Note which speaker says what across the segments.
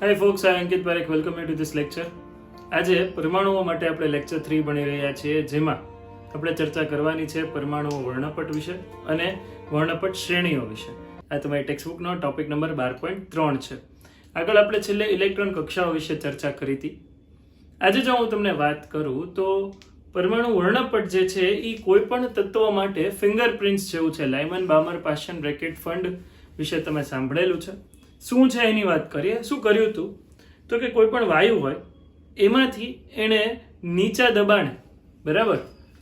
Speaker 1: Hi folks, I Ankit Parekh. Welcome to this lecture. આજે પરમાણુઓ માટે આપણે લેક્ચર 3 ભણી રહ્યા છીએ, જેમાં આપણે ચર્ચા કરવાની છે પરમાણુઓ વર્ણપટ વિશે અને વર્ણપટ શ્રેણીઓ વિશે. આ તમારી ટેક્સ્ટબુકનો ટોપિક નંબર 12.3 છે. આગળ આપણે છેલ્લે ઇલેક્ટ્રોન કક્ષાઓ વિશે ચર્ચા કરી હતી. આજે જો હું તમને વાત કરું તો પરમાણુ વર્ણપટ જે છે એ કોઈ પણ તત્વો માટે ફિંગરપ્રિન્ટ્સ જેવું છે. લાયમન, બામર, પાસ્ચન, બ્રેકેટ, ફંડ વિશે તમે સાંભળેલું છે. શું છે એની વાત કરીએ. શું કર્યું હતું તો કે કોઈ પણ વાયુ હોય એમાંથી એણે નીચા દબાણે બરાબર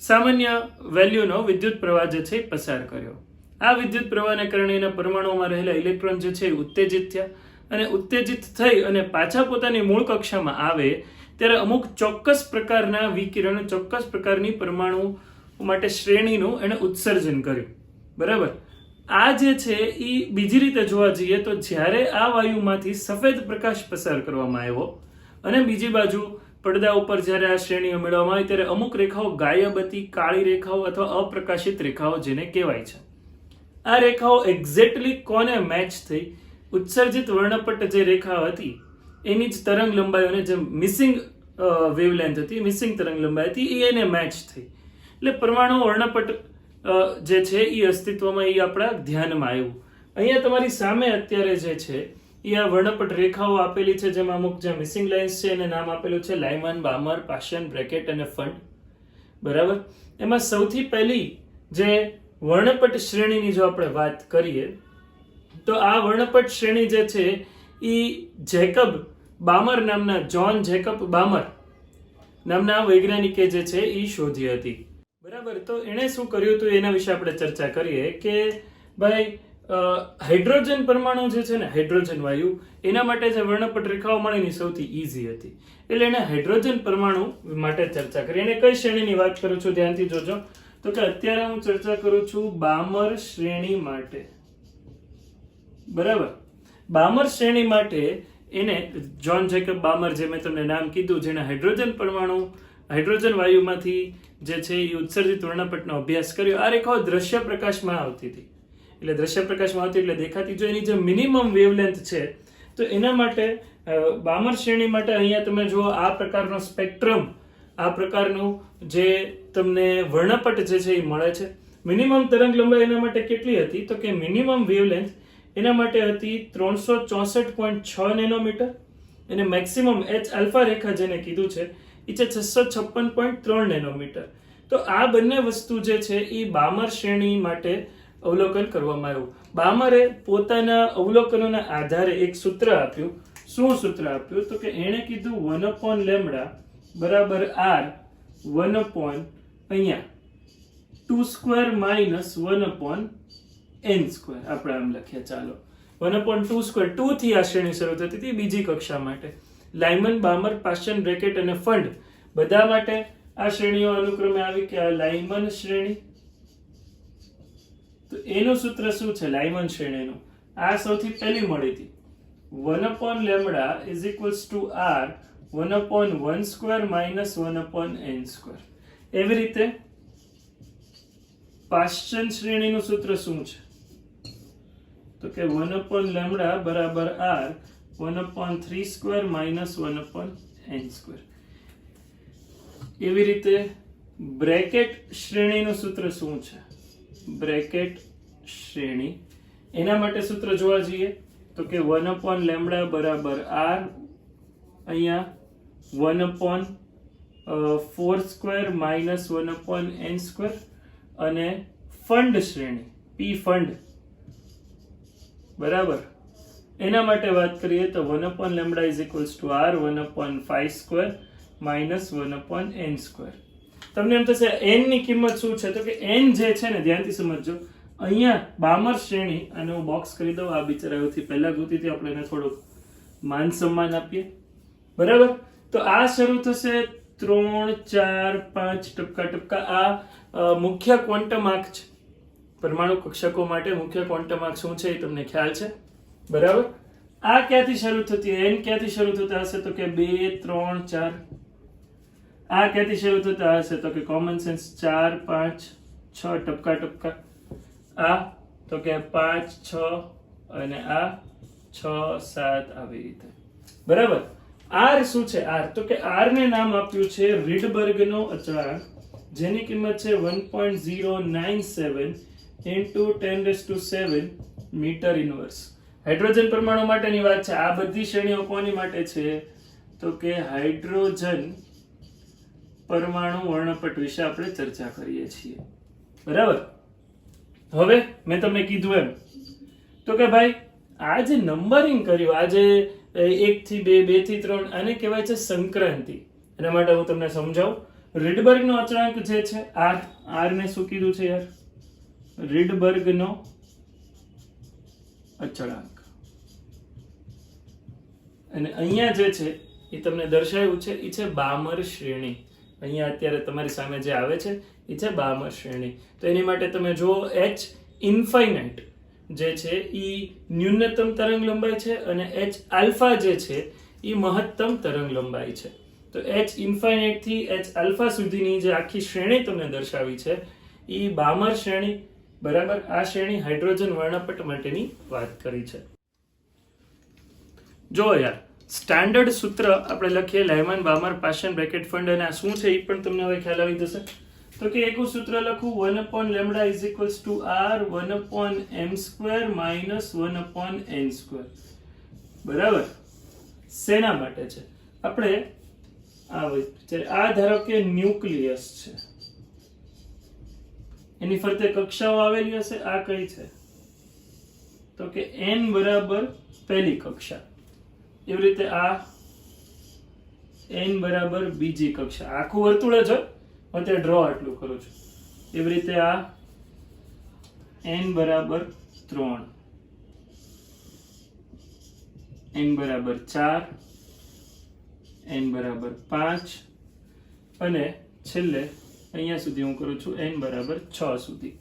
Speaker 1: સામાન્ય વેલ્યુનો વિદ્યુત પ્રવાહ જે છે એ પસાર કર્યો. આ વિદ્યુત પ્રવાહને કારણે એના પરમાણુઓમાં રહેલા ઇલેક્ટ્રોન જે છે એ ઉત્તેજિત થયા અને ઉત્તેજિત થઈ અને પાછા પોતાની મૂળ કક્ષામાં આવે ત્યારે અમુક ચોક્કસ પ્રકારના વિકિરણ, ચોક્કસ પ્રકારની પરમાણુ માટે શ્રેણીનું એણે ઉત્સર્જન કર્યું. બરાબર. આ જે છે એ બીજી રીતે જોવા જઈએ તો જ્યારે આ વાયુમાંથી સફેદ પ્રકાશ પસાર કરવામાં આવ્યો અને બીજી બાજુ પડદા ઉપર જ્યારે આ શ્રેણીઓ મેળવવામાં આવી ત્યારે અમુક રેખાઓ ગાયબ હતી, કાળી રેખાઓ અથવા અપ્રકાશિત રેખાઓ જેને કહેવાય છે. આ રેખાઓ એક્ઝેક્ટલી કોને મેચ થઈ? ઉત્સર્જિત વર્ણપટ જે રેખા હતી એની જ તરંગ લંબાઈઓને જે મિસિંગ વેવલેન્થ હતી, મિસિંગ તરંગ લંબાઈ હતી, એને મેચ થઈ. એટલે પરમાણુ વર્ણપટ જે છે એ અસ્તિત્વમાં એ આપણા ધ્યાનમાં આવ્યું. અહીંયા તમારી સામે અત્યારે જે છે એ આ વર્ણપટ રેખાઓ આપેલી છે, જેમાં અમુક જે મિસિંગ લાઇન્સ છે એને નામ આપેલું છે લાયમન, બામર, પાસ્ચન, બ્રેકેટ અને ફંડ. બરાબર. એમાં સૌથી પહેલી જે વર્ણપટ શ્રેણીની જો આપણે વાત કરીએ તો આ વર્ણપટ શ્રેણી જે છે એ જેકબ બામર નામના, જ્હોન જેકબ બામર નામના વૈજ્ઞાનિકે જે છે એ શોધી હતી. બરાબર. તો એણે શું કર્યું હતું એના વિશે આપણે ચર્ચા કરીએ કે ભાઈ હાઇડ્રોજન પરમાણુ જે છે ને, હાઇડ્રોજન વાયુ, એના માટે જે વર્ણપટ રેખાઓ મળીની સૌથી ઈઝી હતી. એટલે એને હાઇડ્રોજન પરમાણુ માટે ચર્ચા કરી. એને કઈ શ્રેણીની વાત કરું છું ધ્યાનથી જોજો. તો કે અત્યારે હું ચર્ચા કરું છું બામર શ્રેણી માટે. બરાબર. બામર શ્રેણી માટે એને જ્હોન જેકબ બામર, જે મેં તમને નામ કીધું, જેને હાઇડ્રોજન પરમાણુ, હાઇડ્રોજન વાયુમાંથી જે છે એ ઉત્સર્જિત વર્ણપટનો અભ્યાસ કર્યો. આ રેખાઓ દ્રશ્ય પ્રકાશમાં આવતી હતી. એટલે દ્રશ્ય પ્રકાશમાં આવતી એટલે દેખાતી. જો એની જે મિનિમમ વેવલેન્થ છે તો એના માટે બામર શ્રેણી માટે અહીંયા તમે જુઓ આ પ્રકારનો સ્પેક્ટ્રમ, આ પ્રકારનું જે તમને વર્ણપટ જે છે એ મળે છે. મિનિમમ તરંગ લંબાઈ એના માટે કેટલી હતી તો કે મિનિમમ વેવલેન્થ એના માટે હતી 364.6 નેનોમીટર અને મેક્સિમમ એચ આલ્ફા રેખા જેને કીધું છે એ છે 656.3 નેનોમીટર. તો આ બંને વસ્તુ જે છે એ બામર શ્રેણી માટે અવલોકન કરવામાં આવ્યું. બામરે પોતાના અવલોકનોના આધારે એક સૂત્ર આપ્યું. શું સૂત્ર આપ્યું તો કે એણે કીધું 1/λ બરાબર r 1/, અહીંયા 2² - 1/n². આપણે આમ લખીએ. ચાલો 1/2². 2 થી આ શ્રેણી શરૂ થતી હતી બીજી કક્ષા માટે. લાયમન, બામર, પાસ્ચન, બ્રેકેટ અને ફંડ બધા માટે આ શ્રેણીઓ અનુક્રમે આવી કે આ લાયમન શ્રેણી. તો એનું સૂત્ર શું છે લાયમન શ્રેણીનું? આ સૌથી પહેલી મળી હતી. 1/λ = r 1/1² - 1/n². એવી રીતે પાસ્ચન શ્રેણીનું સૂત્ર શું છે તો કે 1/λ બરાબર r 1/3² - 1/n². એવી રીતે બ્રેકેટ શ્રેણીનું સૂત્ર શું છે? બ્રેકેટ શ્રેણી એના માટે સૂત્ર જોવા જઈએ તો કે 1/λ બરાબર r, અહીંયા 1/4² - 1/n². અને ફંડ શ્રેણી, પી ફંડ, બરાબર, એના માટે વાત કરીએ તો 1/λ = r 1/5² - 1/n². તમને એમ થશે n ની કિંમત શું છે તો કે n જે છે ને, ધ્યાનથી સમજજો, અહીંયા બામર શ્રેણી, અને હું બોક્સ કરી દઉં, આ બિચારાઓથી પહેલા ગોતીથી આપણે એને થોડુંક માન સન્માન આપીએ. બરાબર. તો આ શરૂ થશે 3, 4, 5 ટપકા ટપકા. આ મુખ્ય ક્વોન્ટમ આંક છે. પરમાણુ કક્ષકો માટે મુખ્ય ક્વોન્ટમ આંક શું છે એ તમને ખ્યાલ છે. બરાબર. આ ક્યાંથી શરૂ થતી, n ક્યાંથી શરૂ થતા હશે તો કે 2, 3, 4. આ ક્યાંથી શરૂ થતા હશે તો કે કોમન સેન્સ 4, 5, 6 ટપકા ટપકા. આ તો કે 5, 6 અને આ 6, 7 આવી રીતે. બરાબર. આર શું છે? આર તો કે આર ને નામ આપ્યું છે રીડબર્ગનો અચળાંક, જેની કિંમત છે 1.097 into 10⁷ મીટર ઇન્વર્સ. હાઇડ્રોજન પરમાણુ માટેની વાત છે. આ બધી શ્રેણીઓ કોની માટે છે? તો કે હાઇડ્રોજન પરમાણુ વર્ણપટ વિશે આપણે ચર્ચા કરીએ છીએ. બરાબર. હવે મેં તમને કીધું એમ તો કે ભાઈ આ જે નંબરિંગ કર્યું, આ જે 1 થી 2, 2 થી 3, આને કહેવાય છે સંક્રાંતિ. એના માટે હું તમને સમજાવું. રીડબર્ગનો અચળાંક જે છે આર ને શું કીધું છે યાર? રીડબર્ગનો અચળાંક. અને અહીંયા જે છે એ તમને દર્શાવ્યું છે, એ છે બામર શ્રેણી. અહીંયા અત્યારે તમારી સામે જે આવે છે એ છે બામર શ્રેણી. તો એની માટે તમે જુઓ h ઇન્ફાઇનાઇટ જે છે એ ન્યૂનતમ તરંગ લંબાઈ છે અને h આલ્ફા જે છે એ મહત્તમ તરંગ લંબાઈ છે. તો h ઇન્ફાઇનાઇટ થી h આલ્ફા સુધીની જે આખી શ્રેણી તમને દર્શાવી છે એ બામર શ્રેણી. બરાબર. આ શ્રેણી હાઇડ્રોજન વર્ણપટ માટેની વાત કરી છે. જો યાર સ્ટાન્ડર્ડ સૂત્ર આપણે લખીએ લાયમન બામર પાશન બ્રેકેટ ફંડ, અને આ શું છે એ પણ તમને હવે ખ્યાલ આવી જશે. તો કે એકું સૂત્ર લખું 1/λ = r 1/m² - 1/n². બરાબર. શેના માટે છે? આપણે આ ધારો કે ન્યુક્લિયસ છે, એની ફરતે કક્ષાઓ આવેલી હશે. આ કઈ છે? તો કે n બરાબર પહેલી કક્ષા. એવી રીતે આ n બરાબર બીજી કક્ષા. આખું વર્તુળ જ હું તે ડ્રો આટલું કરું છું. એવી રીતે આ n બરાબર 3, n બરાબર 4, n બરાબર 5 અને છેલ્લે અહીંયા સુધી હું કરું છું n બરાબર 6 સુધી.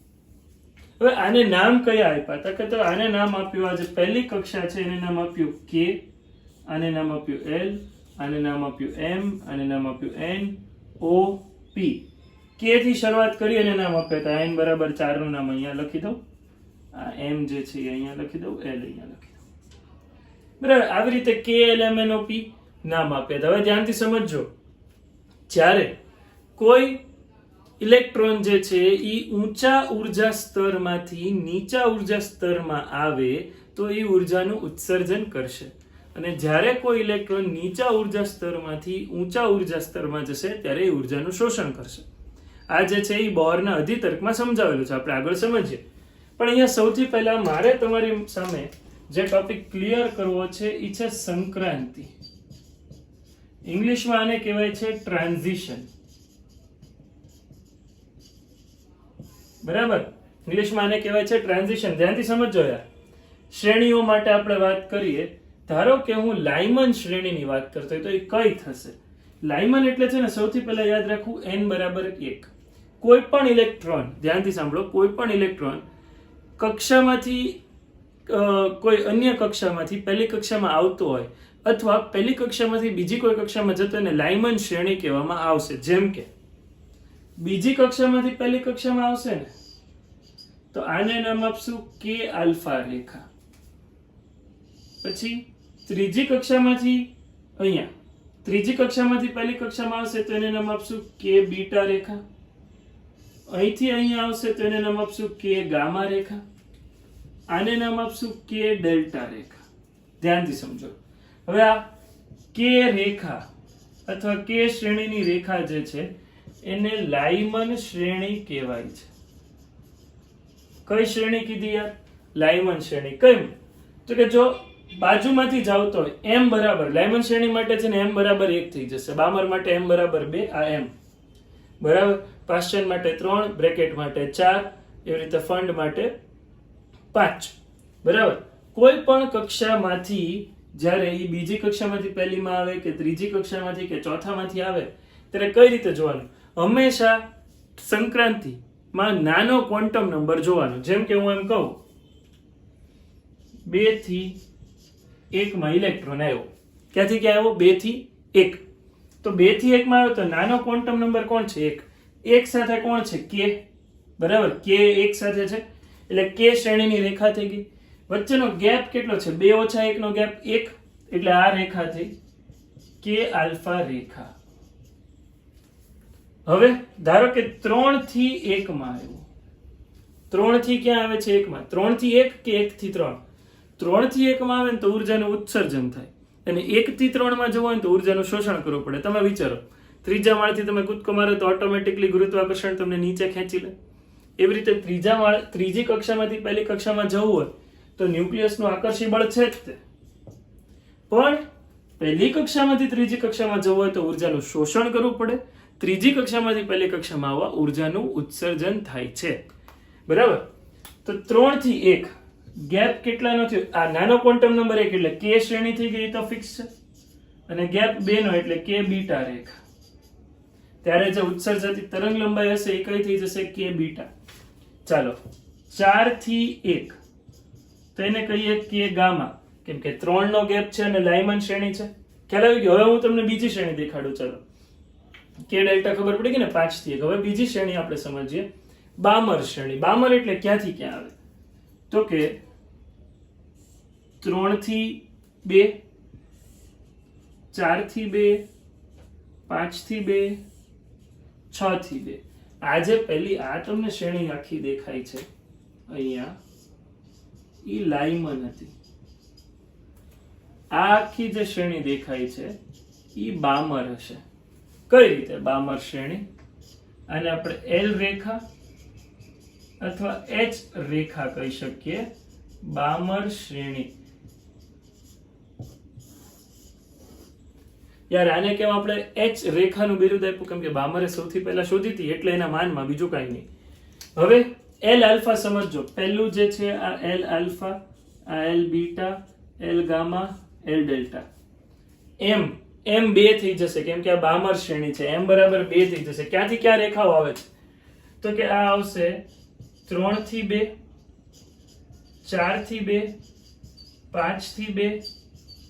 Speaker 1: હવે આને નામ કયા આપ્યા હતા? કે તો આને નામ આપ્યું, આ જે પહેલી કક્ષા છે એને નામ આપ્યું k, આને નામ આપ્યું L, આને નામ આપ્યું M, આને નામ આપ્યું N, O, P. K થી શરૂઆત કરી અને નામ આપ્યા હતા. n બરાબર 4 નું નામ અહીંયા લખી દઉં, આ M જે છે એ અહીંયા લખી દઉં, L અહીંયા લખી દઉં. બરાબર. આવી રીતે K, L, M, N, O, P નામ આપ્યા હતા. હવે ધ્યાનથી સમજજો, જ્યારે કોઈ ઇલેક્ટ્રોન જે છે એ ઊંચા ઉર્જા સ્તરમાંથી નીચા ઉર્જા સ્તરમાં આવે તો એ ઉર્જાનું ઉત્સર્જન કરશે, અને જ્યારે કોઈ ઇલેક્ટ્રોન નીચા ઉર્જા સ્તરમાંથી ઊંચા ઉર્જા સ્તરમાં જશે ત્યારે એ ઉર્જાનું શોષણ કરશે. આ જે છે એ બોરના અધિતર્કમાં સમજાવેલું છે, આપણે આગળ સમજીએ. પણ અહીંયા સૌથી પહેલા મારે તમારી સામે જે ટોપિક ક્લિયર કરવો છે એ છે સંક્રાંતિ. ઇંગ્લિશમાં આને કહેવાય છે ટ્રાન્ઝિશન. બરાબર. ઇંગ્લિશમાં આને કહેવાય છે ટ્રાન્ઝિશન. ધ્યાનથી સમજો યાર. શ્રેણીઓ માટે આપણે વાત કરીએ, ધારો કે હું લાયમન શ્રેણીની વાત કરતો હોય તો એ કઈ થશે? લાયમન એટલે છે ને સૌથી પહેલા યાદ રાખવું n બરાબર 1. કોઈ પણ ઇલેક્ટ્રોન, ધ્યાનથી સાંભળો, કોઈ પણ ઇલેક્ટ્રોન કક્ષામાંથી કોઈ અન્ય કક્ષામાંથી પહેલી કક્ષામાં આવતો હોય અથવા પહેલી કક્ષામાંથી બીજી કોઈ કક્ષામાં જતો એને લાયમન શ્રેણી કહેવામાં આવશે. જેમ કે બીજી કક્ષામાંથી પહેલી કક્ષામાં આવશે ને તો આને નામ આપશું k આલ્ફા રેખા. પછી ત્રીજી કક્ષામાંથી અહીંયા ત્રીજી કક્ષામાંથી પહેલી કક્ષામાં આવશે તો એને નામ આપશું k બીટા રેખા. અહીંથી અહીંયા આવશે તો એને નામ આપશું k ગામા રેખા. આને નામ આપશું k ડેલ્ટા રેખા. ધ્યાનથી સમજો. હવે આ k રેખા અથવા k શ્રેણીની રેખા જે છે એને લાયમન શ્રેણી કહેવાય છે. કઈ શ્રેણી કીધી યાર? લાયમન શ્રેણી. કેમ? તો કે જો બાજુમાંથી જ આવતો હોય m બરાબર, લાયમન શ્રેણી માટે છે ને m બરાબર 1 થઈ જશે, બામર માટે m બરાબર 2, આ m બરાબર, પાશ્ચન માટે 3, બ્રેકેટ માટે 4, એવી રીતે ફંડ માટે 5. બરાબર. કોઈ પણ કક્ષામાંથી જ્યારે એ બીજી કક્ષામાંથી પહેલીમાં આવે કે ત્રીજી કક્ષામાંથી કે ચોથામાંથી આવે ત્યારે કઈ રીતે જોવાનું? હંમેશા સંક્રાંતિમાં નાનો ક્વોન્ટમ નંબર જોવાનો. જેમ કે હું એમ કહું 2 થી 1 માં ઇલેક્ટ્રોન આવ્યો. ક્યાંથી ક્યાં આવ્યો? 2 થી 1. તો 2 થી 1 માં આવ્યો તો નાનો ક્વોન્ટમ નંબર કોણ છે? 1. 1 સાથે કોણ છે? k. બરાબર. k 1 સાથે છે એટલે k શ્રેણીની રેખા થઈ ગઈ. વચ્ચેનો ગેપ કેટલો છે? 2 - 1 નો ગેપ 1. એટલે આ રેખા થઈ કે આલ્ફા રેખા. હવે ધારો કે 3 થી 1 માં આવ્યું. 3 થી ક્યાં આવે છે? 1 માં. 3 થી 1 કે 1 થી 3? 3 થી 1 માં આવે ને તો ઉર્જાનું ઉત્સર્જન થાય, અને 1 થી 3 માં જવું હોય તો ઉર્જાનું શોષણ કરવું પડે. તમે વિચારો, ત્રીજા માળથી તમે કૂદકો મારો તો ઓટોમેટિકલી ગુરુત્વાકર્ષણ તમને નીચે ખેંચી લે. એવી રીતે ત્રીજી કક્ષામાંથી પહેલી કક્ષામાં જવું હોય તો ન્યુક્લિયસનું આકર્ષી બળ છે જ તે, પણ પહેલી કક્ષામાંથી ત્રીજી કક્ષામાં જવું હોય તો ઉર્જાનું શોષણ કરવું પડે. ત્રીજી કક્ષામાંથી પહેલી કક્ષામાં આવવા ઉર્જાનું ઉત્સર્જન થાય છે. બરાબર? તો 3 થી 1 ગેપ કેટલાનો થયો? આ નાનો ક્વોન્ટમ નંબર 1 એટલે કે શ્રેણી થઈ ગઈ, તો ફિક્સ છે, અને ગેપ 2 નો એટલે કે બીટા રેખા. ત્યારે જે ઉત્સર્જતી તરંગ લંબાઈ હશે એ કઈ થઈ જશે? કે બીટા. ચાલો 4 થી 1 તો એને કહીએ કે ગામા, કેમ કે 3 નો ગેપ છે અને લાઇમન શ્રેણી છે. ખ્યાલ આવી ગયો? હવે હું તમને બીજી શ્રેણી દેખાડું. ચાલો, કે ડેલ્ટા ખબર પડી ગઈ ને 5 થી 1. હવે બીજી શ્રેણી આપણે સમજીએ, બામર શ્રેણી. બામર એટલે ક્યાંથી ક્યાં આવે? તો કે 3 થી 2, 4 થી 2, 5 થી 2, 6 થી 2. આજે પહેલી આ તમને શ્રેણી આખી દેખાય છે અહીંયા, ઈ લાઇમન હતી. આ આખી જે શ્રેણી દેખાય છે ઈ બામર હશે. કઈ રીતે બામર શ્રેણી? આને આપણે એલ રેખા અથવા એચ રેખા કહી શકીએ. બામર શ્રેણી. યાર આને કેમ આપણે એચ રેખાનું બિરુદ આપ્યું? કેમ કે બામરે સૌથી પહેલા શોધી હતી એટલે એના માનમાં, બીજું કાંઈ નહીં. હવે એલ આલ્ફા સમજો. પહેલું જે છે આ એલ આલ્ફા, આ L beta, L gamma, L delta. એમ 2 થઈ જશે કેમ કે આ બામર શ્રેણી છે. એમ બરાબર 2 થઈ જશે. ક્યાંથી ક્યાં રેખાઓ આવે છે? તો કે આ આવશે 3 થી 2, 4 થી 2, 5 થી 2,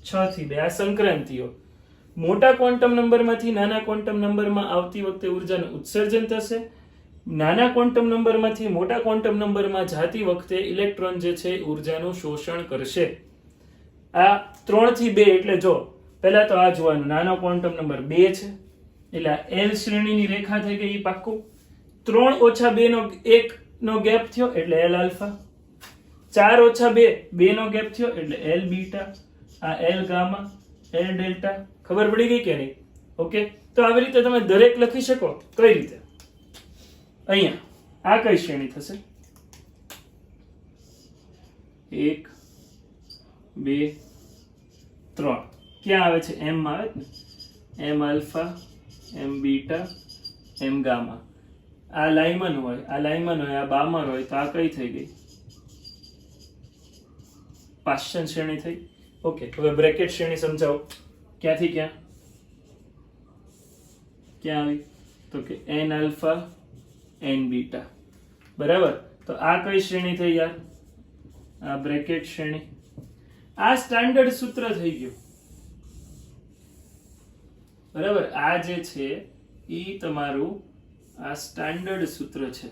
Speaker 1: 6 થી 2. આ સંક્રાંતિઓ. મોટા ક્વોન્ટમ નંબરમાંથી નાના ક્વોન્ટમ નંબરમાં આવતી વખતે ઉર્જાનું ઉત્સર્જન થશે. નાના ક્વોન્ટમ નંબરમાંથી મોટા ક્વોન્ટમ નંબરમાં જાતી વખતે ઇલેક્ટ્રોન જે છે ઉર્જાનું શોષણ કરશે. આ 3 થી 2 એટલે જો પહેલા તો આ જોવાનું, નાનો ક્વોન્ટમ નંબર 2 છે એટલે એલ શ્રેણીની રેખા થઈ ગઈ પાક્કું. 3 ઓછા 2 નો 1 નો ગેપ થયો એટલે એલ આલ્ફા. 4 ઓછા 2 2 નો ગેપ થયો એટલે એલ બીટા, આ એલ ગામા, એલ ડેલ્ટા. ખબર પડી ગઈ કે નહીં? ઓકે, તો આવી રીતે તમે દરેક લખી શકો. કઈ રીતે? અહીંયા આ કઈ શ્રેણી થશે? 1, 2, 3. ક્યાં આવે છે? એમ માં આવે ને. એમ આલ્ફા, એમ બીટા, એમ ગામા. આ લાઇમન હોય, આ લાઇમન હોય, આ બામર હોય, તો આ કઈ થઈ ગઈ? પાશ્ચન શ્રેણી થઈ. ઓકે, હવે બ્રેકેટ શ્રેણી સમજાવો. ક્યાંથી ક્યાં આવી? તો કે એન આલ્ફા, એન બીટા. બરાબર? તો આ કઈ શ્રેણી થઈ યાર? આ બ્રેકેટ શ્રેણી. આ સ્ટાન્ડર્ડ સૂત્ર થઈ ગયું. બરાબર? આ જે છે ઈ તમારું આ સ્ટાન્ડર્ડ સૂત્ર છે.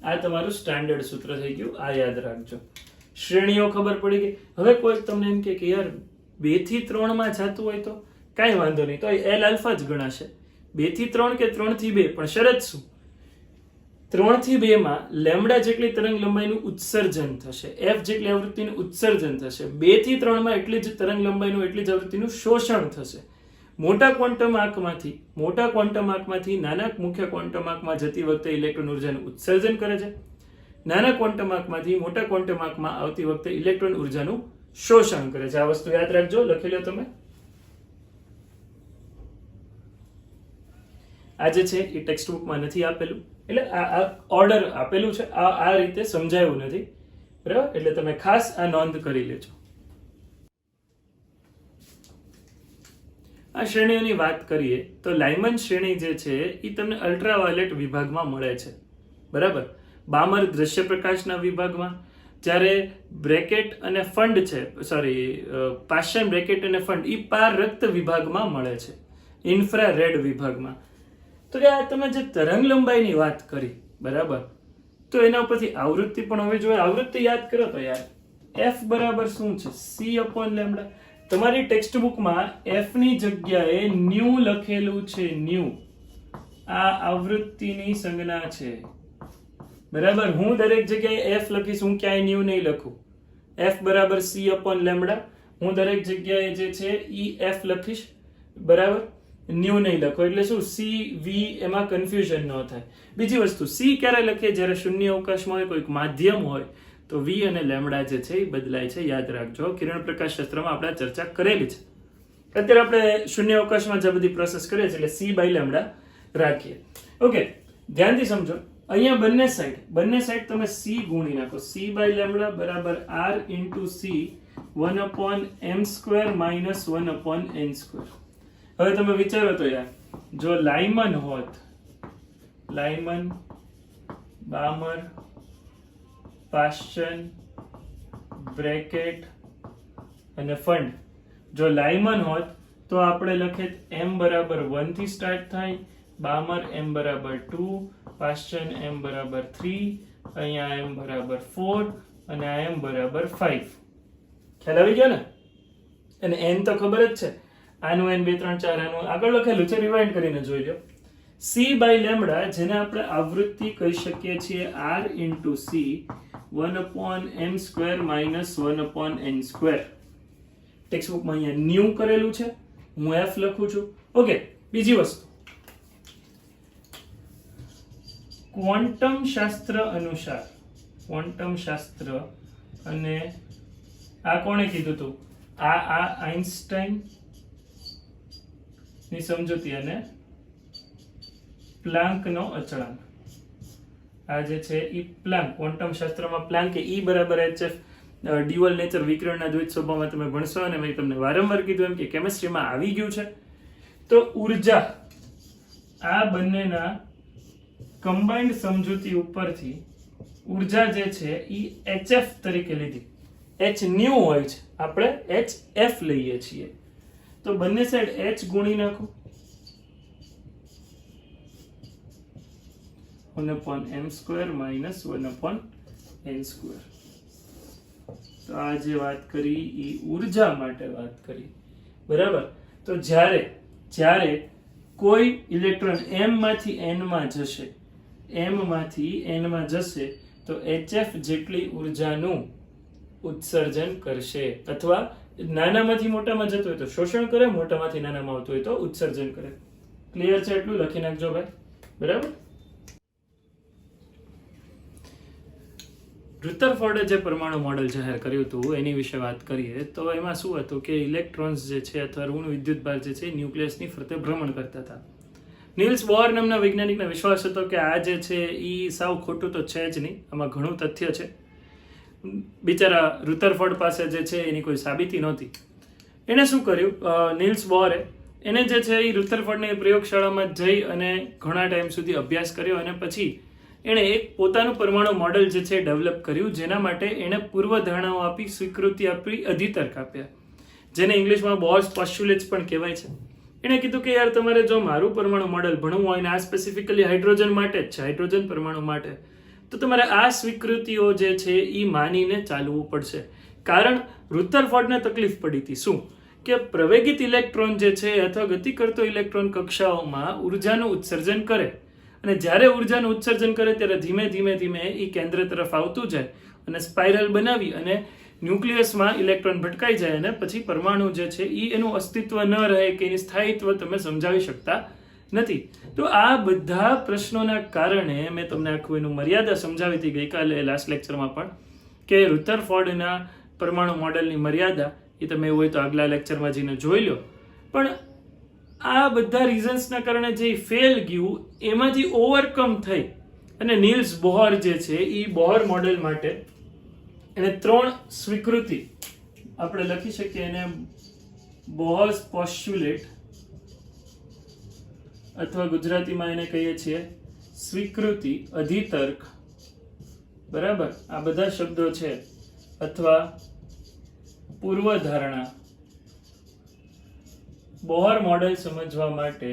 Speaker 1: આ તમારું સ્ટાન્ડર્ડ સૂત્ર થઈ ગયું. આ યાદ રાખજો. શ્રેણીઓ ખબર પડી ગઈ. હવે કોઈ તમને એમ કે યાર 2 થી 3 માં જતું હોય તો કાંઈ વાંધો નહીં, તો એલ આલ્ફા જ ગણાશે. 2 થી 3 કે 3 થી 2, પણ શરત શું? 3 થી 2 માં લેમ્ડા જેટલી તરંગ લંબાઈનું ઉત્સર્જન થશે, એફ જેટલી આવૃત્તિનું ઉત્સર્જન થશે. 2 થી 3 માં એટલી જ તરંગ લંબાઈનું એટલી જ આવૃત્તિનું શોષણ થશે. મોટા ક્વોન્ટમ આંકમાંથી નાના મુખ્ય ક્વોન્ટમ આંકમાં જતી વખતે ઇલેક્ટ્રોન ઉર્જાનું ઉત્સર્જન કરે છે. નાના ક્વોન્ટમ આંકમાંથી મોટા ક્વોન્ટમ આંકમાં આવતી વખતે ઇલેક્ટ્રોન ઉર્જાનું શોષણ કરે છે. આ વસ્તુ યાદ રાખજો, લખી લો તમે. આ જે છે એ ટેક્સ્ટ બુકમાં નથી આપેલું, એટલે આ ઓર્ડર આપેલું છે, આ રીતે સમજાયું નથી. બરાબર? એટલે તમે ખાસ આ નોંધ કરી લેજો. આ શ્રેણીઓની વાત કરીએ તો લાઇમન શ્રેણી જે છે એ તમને અલ્ટ્રાવાયોલેટ વિભાગમાં મળે છે. બરાબર? બામર દ્રશ્ય પ્રકાશના વિભાગમાં, જ્યારે બ્રેકેટ અને ફંડ છે, પાશ્ચન બ્રેકેટ અને ફંડ એ પાર રક્ત વિભાગમાં મળે છે, ઇન્ફ્રારેડ વિભાગમાં. તો કે આ તમે જે તરંગ લંબાઈની વાત કરી, બરાબર, તો એના ઉપરથી આવૃત્તિ પણ હોવી જોઈએ. આવૃત્તિ યાદ કરો તો યાર f બરાબર શું છે? c/λ. તમારી ટેક્સ્ટ બુકમાં f ની જગ્યાએ ન્યુ લખેલું છે. ન્યુ આ આવૃત્તિની સંજ્ઞા છે, બરાબર. હું દરેક જગ્યાએ f લખીશ, હું ક્યાંય ન્યુ નહીં લખું. f બરાબર c/λ. હું દરેક જગ્યાએ જે છે ઈ f લખીશ, બરાબર, ન્યુ નહીં લખો. એટલે શું? c v એમાં કન્ફ્યુઝન ન થાય. બીજી વસ્તુ, c ક્યારે લખીએ? જ્યારે શૂન્ય અવકાશમાં હોય, કોઈક માધ્યમ હોય, તો v અને લેમડા જે છે એ બદલાય છે. યાદ રાખજો, કિરણ પ્રકાશ શાસ્ત્રમાં આપણે ચર્ચા કરેલી છે. અત્યારે આપણે શૂન્ય અવકાશમાં જે બધી પ્રોસેસ કરીએ છીએ એટલે c/λ રાખીએ. ઓકે, ધ્યાનથી સમજો. અહીંયા બંને સાઈડ તમે c ગુણી નાખો. c/λ બરાબર r into c 1/m² minus 1/n². હવે તમે વિચારો તો યાર, જો લાઇમન હોત, લાઇમન, બામર, પાશ્ચન, બ્રેકેટ અને ફંડ, જો લાઇમન હોત તો આપણે લખીએ m બરાબર 1 થી સ્ટાર્ટ થાય, બામર m બરાબર 2, પાશ્ચન m બરાબર 3, અહીંયા m બરાબર 4 અને આ m બરાબર 5. ખ્યાલ આવી ગયો ને? અને n તો ખબર જ છે, આનું n 2 3 4 આનું આગળ લખેલું છે, રિવાઇન્ડ કરીને જોઈ લો. c/λ જેને આપણે આવૃત્તિ કહી શકીએ છીએ r into c 1/m² minus 1/n². Text બુકમાં અહીંયા ન્યુ કરેલું છે, હું f લખું છું. ઓકે, બીજી વસ્તુ, ક્વોન્ટમ શાસ્ત્ર અનુસાર, ક્વોન્ટમ શાસ્ત્ર, અને આ કોણે કીધું હતું? આ આઇન્સ્ટાઈન ની સમજૂતી અને પ્લાન્કનો અચળાંક. આ જે છે ઈ પ્લાન્ક, ક્વોન્ટમ શાસ્ત્રમાં પ્લાન્ક E બરાબર hf, ડ્યુઅલ નેચર વિકિરણના દ્વૈત સ્વભાવમાં તમે ભણશો, અને મેં તમને વારંવાર કીધું એમ કે કેમિસ્ટ્રીમાં આવી ગયું છે. તો ઉર્જા, આ બંનેના કમ્બાઇન્ડ સમજૂતી ઉપરથી ઉર્જા જે છે ઈ hf તરીકે લીધી. h ન્યુ હોય છે, આપણે hf લઈએ છીએ. તો બંને સાઈડ h ગુણી નાખો, 1/m² minus 1/n². તો આ જે વાત કરી એ ઉર્જા માટે વાત કરી, બરાબર. તો જ્યારે કોઈ ઇલેક્ટ્રોન m માંથી n માં જશે, m માંથી n માં જશે, તો hf જેટલી ઉર્જાનું ઉત્સર્જન કરશે. અથવા નાનામાંથી મોટામાં જતો હોય તો શોષણ કરે, મોટામાંથી નાનામાં આવતું હોય તો ઉત્સર્જન કરે. ક્લિયર છે? એટલું લખી નાખજો ભાઈ, બરાબર. રુથરફોર્ડે જે પરમાણુ મોડેલ જાહેર કર્યું હતું એની વિશે વાત કરીએ તો એમાં શું હતું કે ઇલેક્ટ્રોન્સ જે છે અથવા ઋણ વિદ્યુતભાર જે છે ન્યુક્લિયસની ફરતે ભ્રમણ કરતા હતા. નીલ્સ બોર નામના વૈજ્ઞાનિકને વિશ્વાસ હતો કે આ જે છે એ સાવ ખોટું તો છે જ નહીં, આમાં ઘણું તથ્ય છે. બિચારા રુથરફોર્ડ પાસે જે છે એની કોઈ સાબિતી નહોતી. એને શું કર્યું, નીલ્સ બોરે, એને જે છે એ રુથરફોર્ડની પ્રયોગશાળામાં જઈ અને ઘણા ટાઈમ સુધી અભ્યાસ કર્યો, અને પછી એણે એક પોતાનું પરમાણુ મોડેલ જે છે ડેવલપ કર્યું, જેના માટે એણે પૂર્વધારણાઓ આપી, સ્વીકૃતિ આપી, અધિતર્ક આપ્યા, જેને ઇંગ્લિશમાં બોર્સ પોસ્ચ્યુલેટ્સ પણ કહેવાય છે. એણે કીધું કે યાર તમારે જો મારું પરમાણુ મોડેલ ભણવું હોય, ને આ સ્પેસિફિકલી હાઇડ્રોજન માટે જ છે, હાઇડ્રોજન પરમાણુ માટે, તો તમારે આ સ્વીકૃતિઓ જે છે એ માનીને ચાલવું પડશે. કારણ રુથરફોર્ડને તકલીફ પડી હતી શું કે પ્રવેગિત ઇલેક્ટ્રોન જે છે અથવા ગતિ કરતો ઇલેક્ટ્રોન કક્ષાઓમાં ઉર્જાનું ઉત્સર્જન કરે, અને જ્યારે ઉર્જાનું ઉત્સર્જન કરે ત્યારે ધીમે ધીમે એ કેન્દ્ર તરફ આવતું જાય અને સ્પાઇરલ બનાવી અને ન્યુક્લિયસમાં ઇલેક્ટ્રોન ભટકાઈ જાય, અને પછી પરમાણુ જે છે એ એનું અસ્તિત્વ ન રહે કે એની સ્થાયિત્વ તમે સમજાવી શકતા નથી. તો આ બધા પ્રશ્નોના કારણે મેં તમને આખું એનું મર્યાદા સમજાવી હતી ગઈકાલે લાસ્ટ લેક્ચરમાં પણ, કે રુથરફોર્ડના પરમાણુ મોડેલની મર્યાદા એ તમે એવું હોય તો આગલા લેક્ચરમાં જઈને જોઈ લો. પણ આ બધા રીઝન્સના કારણે જે ફેલ ગયું એમાંથી ઓવરકમ થઈ અને નીલ્સ બોહર જે છે એ બોહર મોડેલ માટે એને 3 સ્વીકૃતિ આપણે લખી શકીએ, એને બોહર્સ પોસ્ચ્યુલેટ અથવા ગુજરાતીમાં એને કહીએ છીએ સ્વીકૃતિ, અધિતર્ક, બરાબર, આ બધા શબ્દો છે, અથવા પૂર્વધારણા. બોહર મોડેલ સમજવા માટે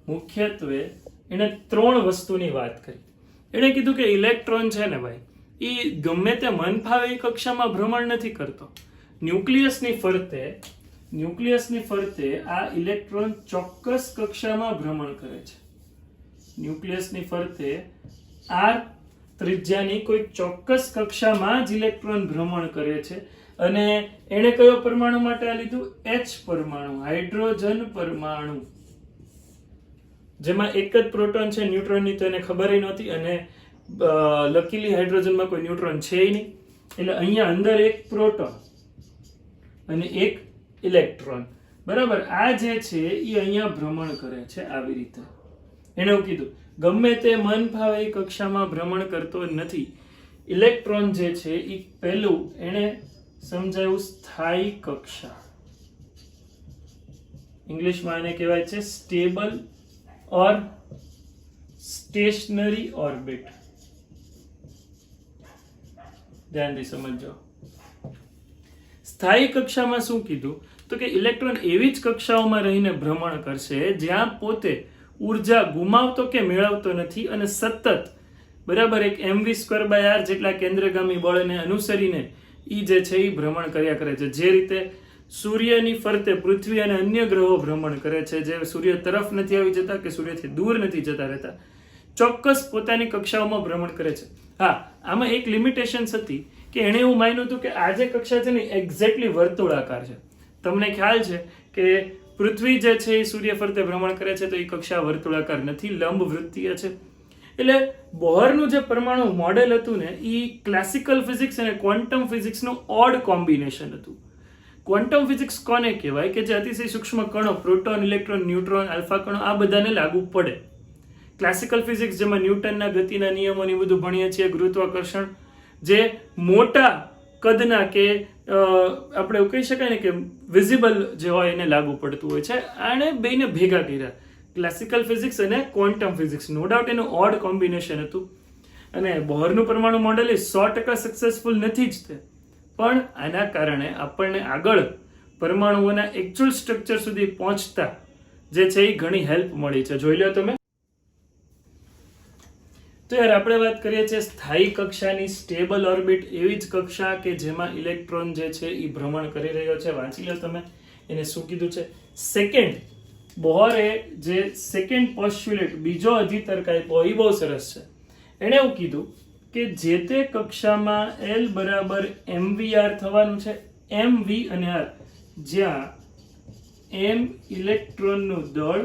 Speaker 1: મુખ્યત્વે એણે 3 વસ્તુની વાત કરી. એણે કીધું કે ઇલેક્ટ્રોન છે ને ભાઈ, એ ગમે તે મન ફાવે એ કક્ષામાં ભ્રમણ નથી કરતો. ન્યુક્લિયસની ફરતે આ ઇલેક્ટ્રોન ચોક્કસ કક્ષામાં ભ્રમણ કરે છે. ન્યુક્લિયસની ફરતે આ ત્રિજ્યાની કોઈ ચોક્કસ કક્ષામાં જ ઇલેક્ટ્રોન ભ્રમણ કરે છે. અને એણે કયો પરમાણુ માટે આ લીધું? H પરમાણુ, હાઇડ્રોજન પરમાણુ, જેમાં એક જ પ્રોટોન છે, ન્યુટ્રોનની તો એને ખબર નહોતી, અને લકીલી હાઇડ્રોજનમાં કોઈ ન્યુટ્રોન છે નહીં. એટલે અહીંયા અંદર એક પ્રોટોન અને એક ઇલેક્ટ્રોન, બરાબર. આ જે છે એ અહીંયા ભ્રમણ કરે છે આવી રીતે. એને એવું કીધું ગમે તે મન ફાવે એ કક્ષામાં ભ્રમણ કરતો નથી. ઇલેક્ટ્રોન જે છે એ પહેલું એને સમજાયું સ્થાયી કક્ષા. ઇંગ્લિશમાં એને કહેવાય છે સ્ટેબલ ઓર સ્ટેશનરી ઓર્બિટ. ધ્યાનથી સમજો. સ્થાયી કક્ષામાં શું કીધું? તો કે ઇલેક્ટ્રોન એવી જ કક્ષાઓમાં રહીને ભ્રમણ કરશે જ્યાં પોતે ઉર્જા ગુમાવતો કે મેળવતો નથી, અને સતત બરાબર એક mv²r જેટલા કેન્દ્રગામી બળને અનુસરીને ઈ જે છે એ ભ્રમણ કર્યા કરે છે. જે રીતે સૂર્યની ફરતે પૃથ્વી અને અન્ય ગ્રહો ભ્રમણ કરે છે, જે સૂર્ય તરફ નથી આવી જતા કે સૂર્યથી દૂર નથી જતા રહેતા, ચોક્કસ પોતાની કક્ષાઓમાં ભ્રમણ કરે છે. હા, આમાં એક લિમિટેશન્સ હતી કે એણે એવું માન્યું હતું કે આ જે કક્ષા છે ને એક્ઝેક્ટલી વર્તુળાકાર છે. તમને ખ્યાલ છે કે પૃથ્વી જે છે એ સૂર્ય ફરતે ભ્રમણ કરે છે, તો એ કક્ષા વર્તુળાકાર નથી, લંબ વૃત્તીય છે. એટલે બોહરનું જે પરમાણુ મોડેલ હતું ને એ ક્લાસિકલ ફિઝિક્સ અને ક્વોન્ટમ ફિઝિક્સનું ઓડ કોમ્બિનેશન હતું. ક્વોન્ટમ ફિઝિક્સ કોને કહેવાય? કે જે અતિશય સૂક્ષ્મ કણો, પ્રોટોન, ઇલેક્ટ્રોન, ન્યુટ્રોન, આલ્ફા કણો, આ બધાને લાગુ પડે. ક્લાસિકલ ફિઝિક્સ જેમાં ન્યૂટનના ગતિના નિયમોની બધું ભણીએ છીએ, ગુરુત્વાકર્ષણ, જે મોટા કદના કે આપણે એવું કહી શકાય ને કે વિઝિબલ જે હોય એને લાગુ પડતું હોય છે. આને બેને ભેગા કર્યા, ક્લાસિકલ ફિઝિક્સ અને ક્વોન્ટમ ફિઝિક્સ. નો ડાઉટ એનું ઓડ કોમ્બિનેશન હતું. અને બોહરનું પરમાણુ મોડેલ એ 100% સક્સેસફુલ નથી જ તે, પણ આના કારણે આપણને આગળ પરમાણુઓના એકચ્યુઅલ સ્ટ્રક્ચર સુધી પહોંચતા જે છે એ ઘણી હેલ્પ મળી છે. જોઈ લો તમે. તો યાર આપણે વાત કરીએ છીએ સ્થાયી કક્ષાની. સ્ટેબલ ઓર્બિટ એવી જ કક્ષા કે જેમાં ઇલેક્ટ્રોન જે છે એ ભ્રમણ કરી રહ્યો છે. વાંચી લો તમે એને શું કીધું છે. સેકન્ડ, બોહરે જે સેકન્ડ પોસ્ટ્યુલેટ, બીજો અધિતર્ક આપ્યો, એ બહુ સરસ છે. એણે એવું કીધું કે જે તે કક્ષામાં L બરાબર mvr થવાનું છે. mv અને r, જ્યાં m ઇલેક્ટ્રોનનું દળ,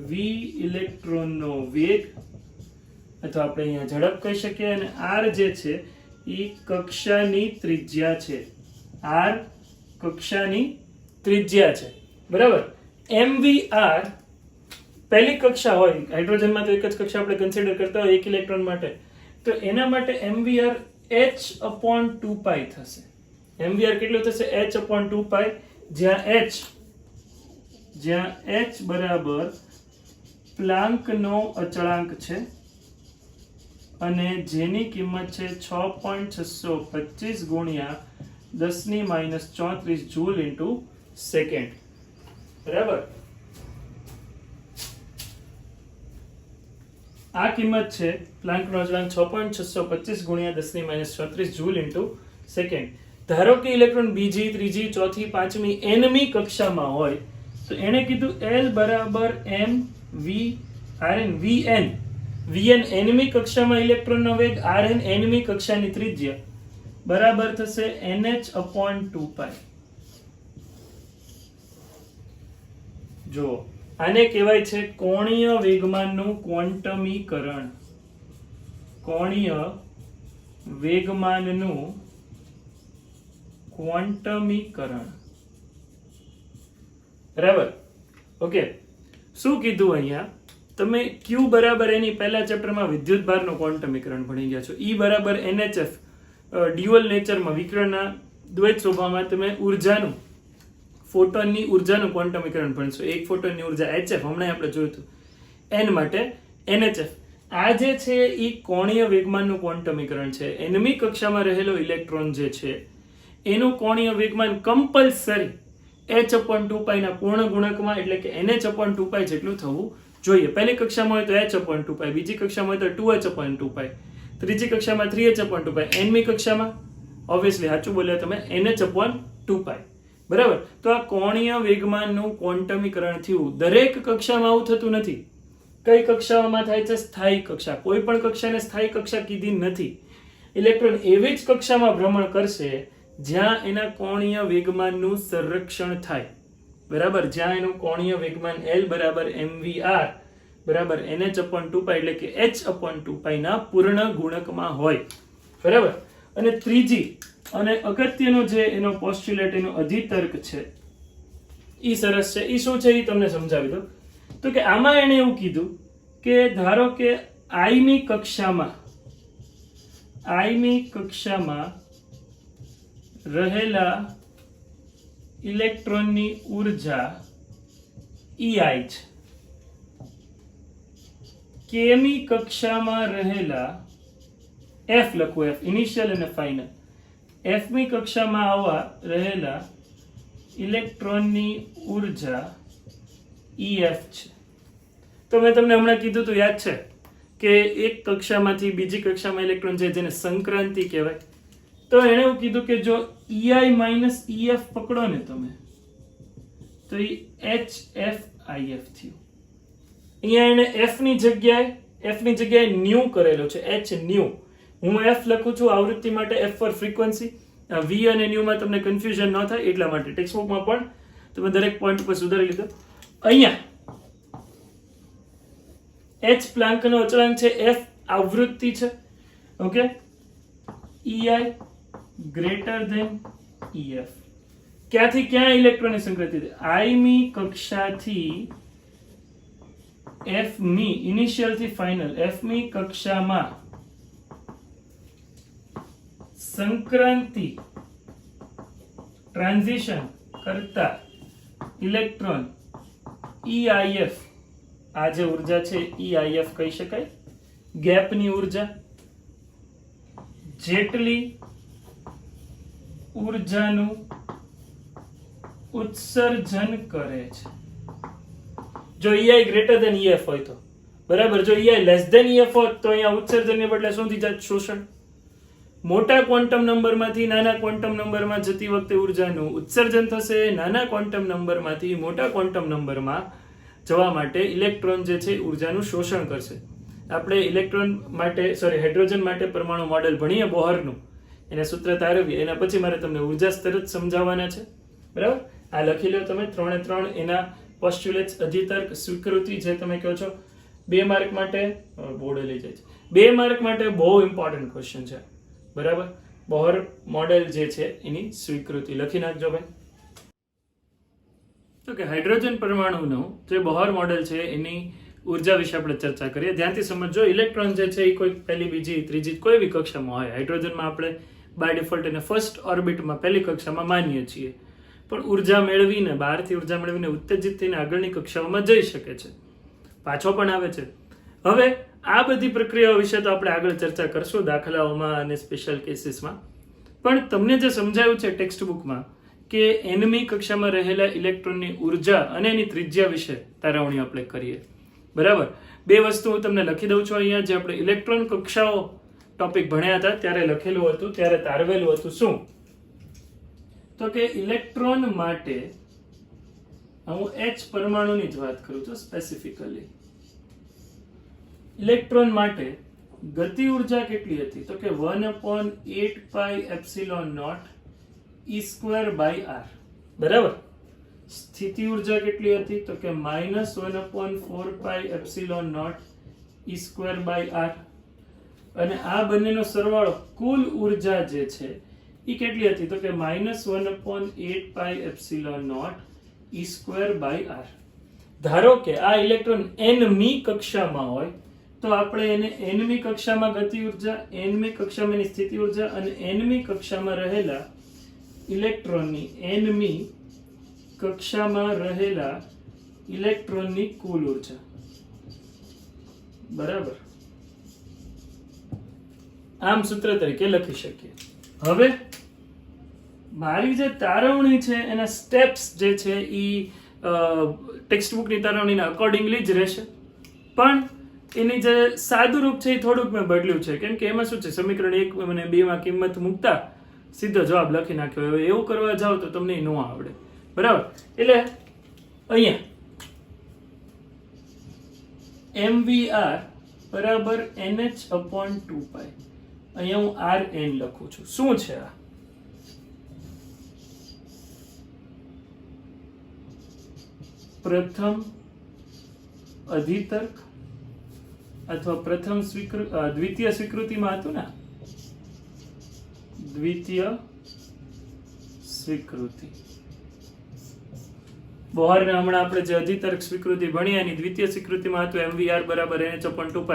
Speaker 1: v ઇલેક્ટ્રોનનો વેગ અથવા આપણે અહીંયા ઝડપ કહી શકીએ, અને r જે છે એ કક્ષાની ત્રિજ્યા છે. r કક્ષાની ત્રિજ્યા છે, બરાબર. mvr પહેલી કક્ષા હોય, હાઇડ્રોજનમાં તો એક જ કક્ષા આપણે કન્સિડર કરતા હોય એક ઇલેક્ટ્રોન માટે, તો એના માટે mvr h/2π થશે. mvr કેટલું થશે? h/2π, જ્યાં h બરાબર પ્લાન્કનો અચળાંક છે અને જેની કિંમત છે 6.625 ગુણ્યા 10⁻34 જૂલ ઇન્ટુ સેકન્ડ, બરાબર. આ કિંમત છે પ્લાન્કનો અચળાંક 6.625 ગુણ્યા 10⁻34 જૂલ ઇન્ટુ સેકન્ડ. ધારો કે ઇલેક્ટ્રોન બીજી, ત્રીજી, ચોથી, પાંચમી, nમી કક્ષામાં હોય, તો એને કીધું L બરાબર Vn nમી કક્ષામાં ઇલેક્ટ્રોનનો વેગ, Rn nમી કક્ષાની ત્રિજ્યા, બરાબર થશે nh/2π. જો આને કહેવાય છે કોણીય વેગમાનનું ક્વોન્ટમીકરણ. કોણીય વેગમાનનું ક્વોન્ટમીકરણ, બરાબર. ઓકે, શું કીધું અહીંયા? તમે Q બરાબર એની પહેલા ચેપ્ટરમાં વિદ્યુત ભારનું ક્વોન્ટમીકરણ ભણી ગયા છો. E બરાબર NHF ડ્યુઅલ નેચરમાં, વિકર્ણના દ્વૈત સ્વભાવમાં તમે ઉર્જાનું, ફોટોનની ઉર્જાનું ક્વોન્ટમીકરણ ભણશો. એક ફોટોનની ઉર્જા HF, હમણાં આપણે જોયું હતું. N માટે NHF. આ જે છે એ કોણીય વેગમાનનું ક્વોન્ટમીકરણ છે. nમી કક્ષામાં રહેલો ઇલેક્ટ્રોન જે છે એનું કોણીય વેગમાન કમ્પલસરી h/2π ના પૂર્ણ ગુણકમાં એટલે કે nh/2π જેટલું થવું જોઈએ. પહેલી કક્ષામાં હોય તો h/2π, બીજી કક્ષામાં હોય તો 2h/2π, ત્રીજી કક્ષામાં 3h/2π, nમી કક્ષામાં ઓબ્વિયસલી સાચું બોલ્યા તમે nh/2π. બરાબર. તો આ કોણીય વેગમાનનું ક્વોન્ટમીકરણ થયું. દરેક કક્ષામાં આવું થતું નથી. કઈ કક્ષાઓમાં થાય છે? સ્થાયી કક્ષા. કોઈ પણ કક્ષાને સ્થાયી કક્ષા કીધી નથી. ઇલેક્ટ્રોન એવી જ કક્ષામાં ભ્રમણ કરશે જ્યાં એના કોણીય વેગમાનનું સંરક્ષણ થાય. બરાબર. જ્યાં એનું કોણીય વેગમાન L બરાબર mvr બરાબર nh/2π એટલે કે h/2π ના પૂર્ણ ગુણકમાં હોય. બરાબર. અને ત્રીજી અને અગત્યનો જે એનો પોસ્ટ્યુલેટ એનો અધિતર્ક છે ઈ સરસ છે. ઈ શું છે ઈ તમને સમજાવી દો. તો કે આમાં એને એવું કીધું કે ધારો કે આઈમી કક્ષામાં રહેલા ઇલેક્ટ્રોનની ઉર્જા EI છે. કેમી કક્ષામાં રહેલા F લખવું, F ઇનિશિયલ અને ફાઇનલ. Fમી કક્ષામાં આવા રહેલા ઇલેક્ટ્રોનની ઉર્જા EF છે. તો મેં તમને હમણાં કીધું તો યાદ છે કે એક કક્ષામાંથી બીજી કક્ષામાં ઇલેક્ટ્રોન છે જેને સંક્રાંતિ કહેવાય. તો એણે એવું કીધું કે જો EI - EF પકડો ને તમે તો એ HFIF થયું. અહીંયા એને F ની જગ્યાએ ન્યુ કરેલો છે, H ન્યુ. હું F લખું છું આવૃત્તિ માટે, F ફોર ફ્રીક્વન્સી. V અને ન્યુ માં તમને કન્ફ્યુઝન ન થાય એટલા માટે ટેક્સ્ટબુકમાં પણ તમે દરેક પોઈન્ટ પર સુધારી લીધો. અહીંયા H પ્લાન્કનો અચળાંક છે, F આવૃત્તિ છે. Okay. EI greater than EF. ક્યાંથી ક્યાં ઇલેક્ટ્રોનની સંક્રાંતિ છે? આઈમી કક્ષાથી Fમી ઇનિશિયલ થી ફાઇનલ Fમી કક્ષામાં સંક્રાંતિ ટ્રાન્ઝિશન કરતા ઇલેક્ટ્રોન EIF, આ જે ઉર્જા છે EIF કહી શકાય. ગેપની ઉર્જા જેટલી ઉર્જાનું ઉત્સર્જન કરે છે. જો EI ગ્રેટર ધેન EF હોય તો બરાબર. જો EI લેસ ધેન EF હોય તો અહીંયા ઉત્સર્જનને બદલે શું થઈ જાય? શોષણ. મોટા ક્વોન્ટમ નંબરમાંથી નાના ક્વોન્ટમ નંબરમાં જતી વખતે ઉર્જાનું ઉત્સર્જન થશે. નાના ક્વોન્ટમ નંબરમાંથી મોટા ક્વોન્ટમ નંબરમાં જવા માટે ઇલેક્ટ્રોન જે છે ઉર્જાનું શોષણ કરશે. આપણે હાઇડ્રોજન માટે પરમાણુ મોડેલ ભણીએ બોહરનું, એને સૂત્ર તારવીએ, એના પછી મારે તમને ઉર્જા સ્તર જ સમજાવવાના છે. બરાબર. આ લખી લો તમે 3 એના પોસ્ટ્યુલેટ્સ, અધિતર્ક, સ્વીકૃતિ જે તમે કહો છો. 2 માર્ક માટે બોર્ડ લઈ જાય છે. 2 માર્ક માટે બહુ ઇમ્પોર્ટન્ટ ક્વેશ્ચન છે. બરાબર. બોહર મોડેલ જે છે એની સ્વીકૃતિ લખી નાખજો ભાઈ. તો કે હાઇડ્રોજન પરમાણુનો જે બોહર મોડેલ છે એની ઉર્જા વિશે આપણે ચર્ચા કરીએ. ધ્યાનથી સમજજો. ઇલેક્ટ્રોન જે છે એ કોઈ પહેલી, બીજી, ત્રીજી કોઈ બી કક્ષામાં હોય. હાઇડ્રોજનમાં આપણે બાય ડિફોલ્ટ એને ફર્સ્ટ ઓર્બિટમાં પહેલી કક્ષામાં માનીએ છીએ, પણ ઉર્જા મેળવીને, બહારથી ઉર્જા મેળવીને ઉત્તેજિત થઈને આગળની કક્ષાઓમાં જઈ શકે છે, પાછો પણ આવે છે. હવે આ બધી પ્રક્રિયાઓ વિશે તો આપણે આગળ ચર્ચા કરશું દાખલાઓમાં અને સ્પેશિયલ કેસીસમાં. પણ તમને જે સમજાયું છે ટેક્સ્ટ બુકમાં કે એનમી કક્ષામાં રહેલા ઇલેક્ટ્રોનની ઉર્જા અને એની ત્રિજ્યા વિશે તારવણી આપણે કરીએ. બરાબર. 2 વસ્તુ હું તમને લખી દઉં છું અહીંયા. જે આપણે ઇલેક્ટ્રોન કક્ષાઓ ટોપિક ભણ્યા હતા ત્યારે લખેલું હતું, ત્યારે તારવેલું હતું. શું? તો કે ઇલેક્ટ્રોન માટે હું H પરમાણુની જ વાત કરું છું સ્પેસિફિકલી. ઇલેક્ટ્રોન માટે ગતિ ઉર્જા કેટલી હતી? તો કે 1/8πε0 e²/r. બરાબર. સ્થિતિ ઉર્જા કેટલી હતી? તો કે -1/4πε0 e²/r. અને આ બંનેનો સરવાળો કુલ ઉર્જા જે છે એ કેટલી હતી? તો કે -1/8πε0 e²/r. ધારો કે આ ઇલેક્ટ્રોન nમી કક્ષામાં હોય તો આપણે એને nમી કક્ષામાં ગતિ ઉર્જા, nમી કક્ષામાં એની સ્થિતિ ઉર્જા અને nમી કક્ષામાં રહેલા ઇલેક્ટ્રોનની nમી કક્ષામાં રહેલા ઇલેક્ટ્રોનની કુલ ઉર્જા. બરાબર. આમ સૂત્ર તરીકે લખી શકીએ. હવે મારી જે તારવણી છે એના સ્ટેપ્સ જે છે એ ટેક્સ્ટ બુકની તારવણીના અકોર્ડિંગલી જ રહેશે. પણ એની જે સાદું રૂપ છે એ થોડુંક મેં બદલ્યું છે, કેમ કે એમાં શું છે, સમીકરણ 1 અને 2 માં કિંમત મૂકતા સીધો જવાબ લખી નાખ્યો. હવે એવું કરવા જાવ તો તમને ન આવડે, બરાબર? એટલે અહીંયા mvr બરાબર nh/2π, અહીંયા હું rn લખું છું. શું છે આ? પ્રથમ અધિતર્ક અથવા પ્રથમ દ્વિતીય સ્વીકૃતિમાં હતું ને, દ્વિતીય સ્વીકૃતિ. બોહરને હમણાં આપણે જે અધિતર્ક સ્વીકૃતિ ભણી એની દ્વિતીય સ્વીકૃતિમાં હતું mvr બરાબર nh/2π,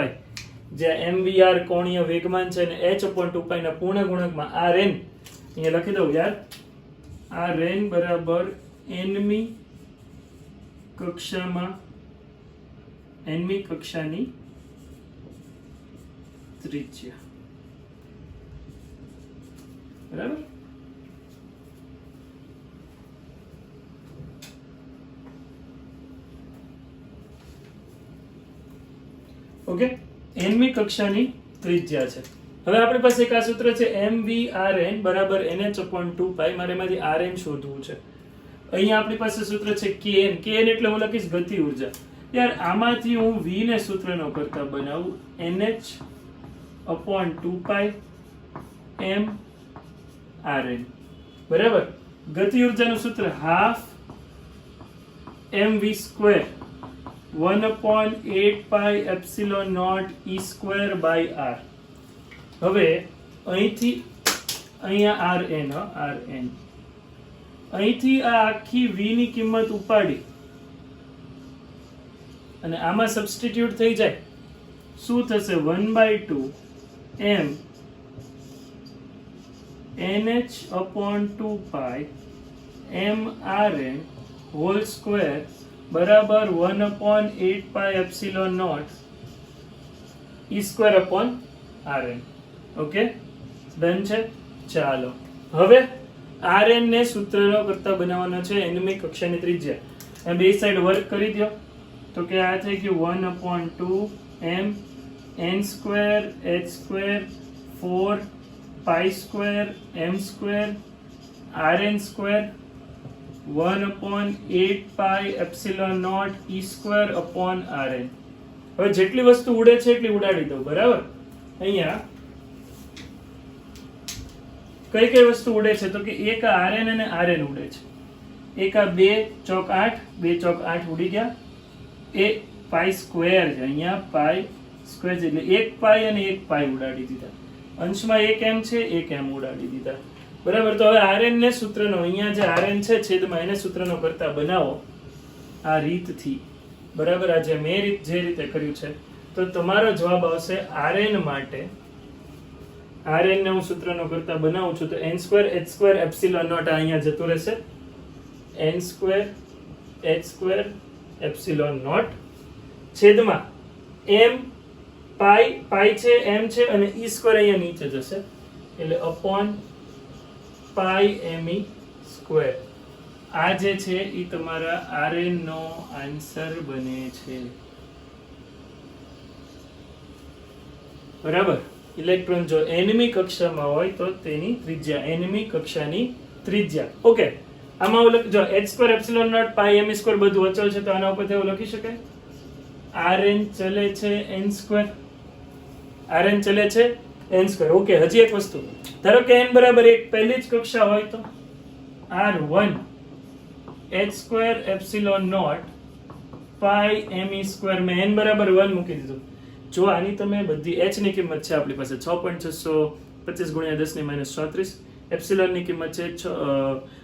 Speaker 1: જ્યાં mvr કોણીય વેગમાન છે અને h/2π ના પૂર્ણ ગુણકમાં rn, અહીંયા લખી દઉં યાર, rn બરાબર nમી કક્ષાની ત્રિજ્યા, બરાબર? ઓકે, nમી કક્ષાની ત્રિજ્યા છે. હવે આપણી પાસે એક આ સૂત્ર છે mvrn બરાબર nh/2π. મારે એમાંથી rn શોધવું છે. અહીંયા આપણી પાસે સૂત્ર છે kn. kn એટલે હું લખીશ ગતિ ઉર્જા. યાર આમાંથી હું v ને સૂત્રનો કરતા બનાવું nh/2π m rn, બરાબર? ગતિ ઉર્જાનું સૂત્ર હાફ mv², 1/8πε0 e²/r. હવે અહીંથી અહીંયા rn અહીંથી આ આખી v ની કિંમત ઉપાડી અને આમાં સબસ્ટિટ્યુટ થઈ જાય, શું થશે? 1/2 m nh/2π m rn whole square બરાબર 1/8πε0 e²/rn. ઓકે, ડન છે. ચાલો હવે rn ને સૂત્રનો કરતા બનાવવાનો છે nમી કક્ષાની ત્રિજ્યા. આ બે સાઈડ વર્ક કરી દો તો કે આ થઈ ગયું 1/2 m n² h² 4π² m² rn² 1/8πε0 e²/rn. હવે જેટલી વસ્તુ ઉડે છે એટલી ઉડાડી દો, બરાબર? અહીંયા કઈ કઈ વસ્તુ ઉડે છે તો કે એક આ rn અને rn ઉડે છે, એક આ 2 ચોક 8 2 ચોક 8 ઉડી ગયા, એ π² છે, અહીંયા π² છે એટલે 1 π અને 1 π ઉડાડી દીધા. અંશમાં 1 m છે, 1 m ઉડાડી દીધા, બરાબર? તો હવે rn ને સૂત્રનો, અહીંયા જે rn છે છેદમાં એને સૂત્રનો કરતા બનાવો આ રીતથી, બરાબર? આ જે મેં જે રીતે કર્યું છે તો તમારો જવાબ આવશે rn માટે. rn ને હું સૂત્રનો કરતા બનાવું છું તો n² h² અહીંયા જતું રહેશે, n² h² છેદમાં m પાઈ છે, m છે અને e² અહીંયા નીચે જશે એટલે અપોન પાઈ me². આ જે છે એ તમારા rn નો આન્સર બને છે, બરાબર? ઇલેક્ટ્રોન જો nમી કક્ષામાં હોય તો તેની ત્રિજ્યા, nમી કક્ષાની ત્રિજ્યા. ઓકે, આમાં જો h²ε0 પાઈ me² બધું અચલ છે તો આના ઉપર એવું લખી શકાય rn ચલે છે n², rn ચલે છે n². ઓકે, હજી એક વસ્તુ, ધારો કે n બરાબર 1 પહેલી જ કક્ષા હોય તો r1 h²ε0 પાઈ me². મેં n બરાબર 1 મૂકી દીધું. જો આની તમે બધી h ની કિંમત છે આપણી પાસે 6.625 × 10⁻34, એપ્સિલોન ની કિંમત છે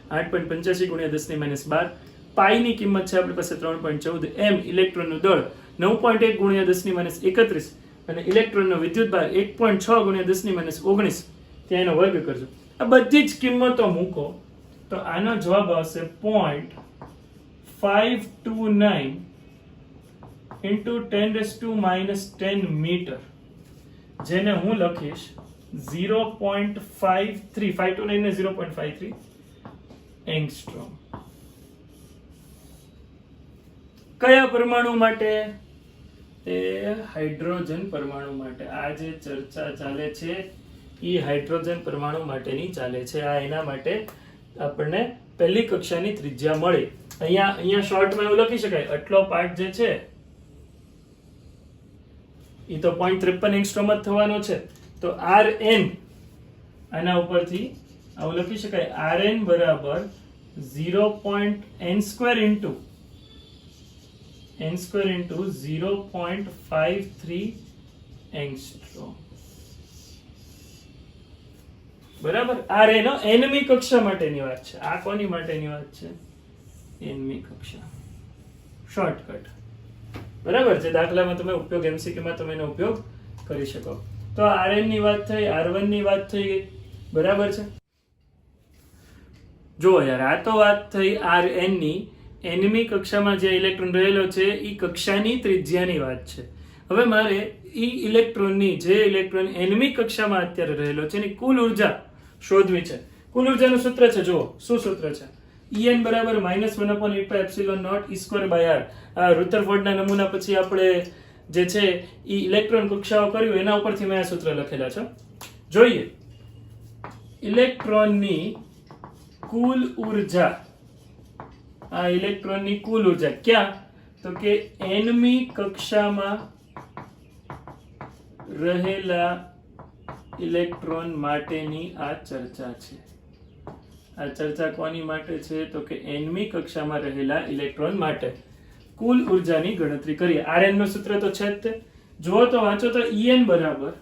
Speaker 1: 8.85 × 10⁻12, પાઈ ની કિંમત છે આપણી પાસે 3.14, m ઇલેક્ટ્રોનનું દળ 9.1 × 10⁻31 અને ઇલેક્ટ્રોનનો વિદ્યુતભાર 1.6 × 10⁻19, ત્યાં એનો વર્ગ કરજો. આ બધી જ કિંમતો મૂકો તો આનો જવાબ આવશે 0.529 into 10⁻10 મીટર, જેને હું લખીશ 0.53 529 ને 0.53 એ હાઇડ્રોજન પરમાણુ માટે આ જે ચર્ચા ચાલે છે એ હાઇડ્રોજન પરમાણુ માટેની ચાલે છે. આ એના માટે આપણને પહેલી કક્ષાની ત્રિજ્યા મળી. અહીંયા શોર્ટમાં એવું લખી શકાય, આટલો પાર્ટ જે છે એ તો 0.53 એંગસ્ટ્રોમ જ થવાનો છે. તો Rn આના ઉપરથી આવું લખી શકાય, Rn બરાબર 0.n² into 0.53 એંગસ્ટ્રોમ. બરાબર. Rn nમી કક્ષા માટેની વાત છે. આ કોની માટેની વાત છે? nમી કક્ષા. શોર્ટકટ. બરાબર. જે દાખલામાં તમે ઉપયોગ MCQ માં તમે એનો ઉપયોગ કરી શકો. તો Rn ની વાત થઈ, R1 ની વાત થઈ ગઈ. બરાબર છે. જો યાર, આ તો વાત થઈ Rn ની. nમી કક્ષામાં જે ઇલેક્ટ્રોન રહેલો છે એ કક્ષાની ત્રિજ્યાની વાત છે. હવે મારે ઈ ઇલેક્ટ્રોનની જે ઇલેક્ટ્રોન nમી કક્ષામાં અત્યારે રહેલો છે એની કુલ ઉર્જા શોધવી છે. કુલ ઉર્જાનું સૂત્ર છે, જુઓ શું સૂત્ર છે. En બરાબર -1/8πε0 e²/r. આ રુથરફોર્ડના નમૂના પછી આપણે જે છે ઈ ઇલેક્ટ્રોન કક્ષાઓ કર્યું એના ઉપરથી મેં આ સૂત્ર લખેલા છે. જોઈએ, ઇલેક્ટ્રોનની કુલ ઉર્જા, આ ઇલેક્ટ્રોનની કુલ ઉર્જા ક્યાં? તો કે nમી કક્ષામાં રહેલા ઇલેક્ટ્રોન માટેની આ ચર્ચા છે. આ ચર્ચા કોની માટે છે? તો કે nમી કક્ષામાં રહેલા ઇલેક્ટ્રોન માટે કુલ ઉર્જાની ગણતરી કરીએ. Rn નું સૂત્ર તો છે જ તે. જો તો વાંચો તો En બરાબર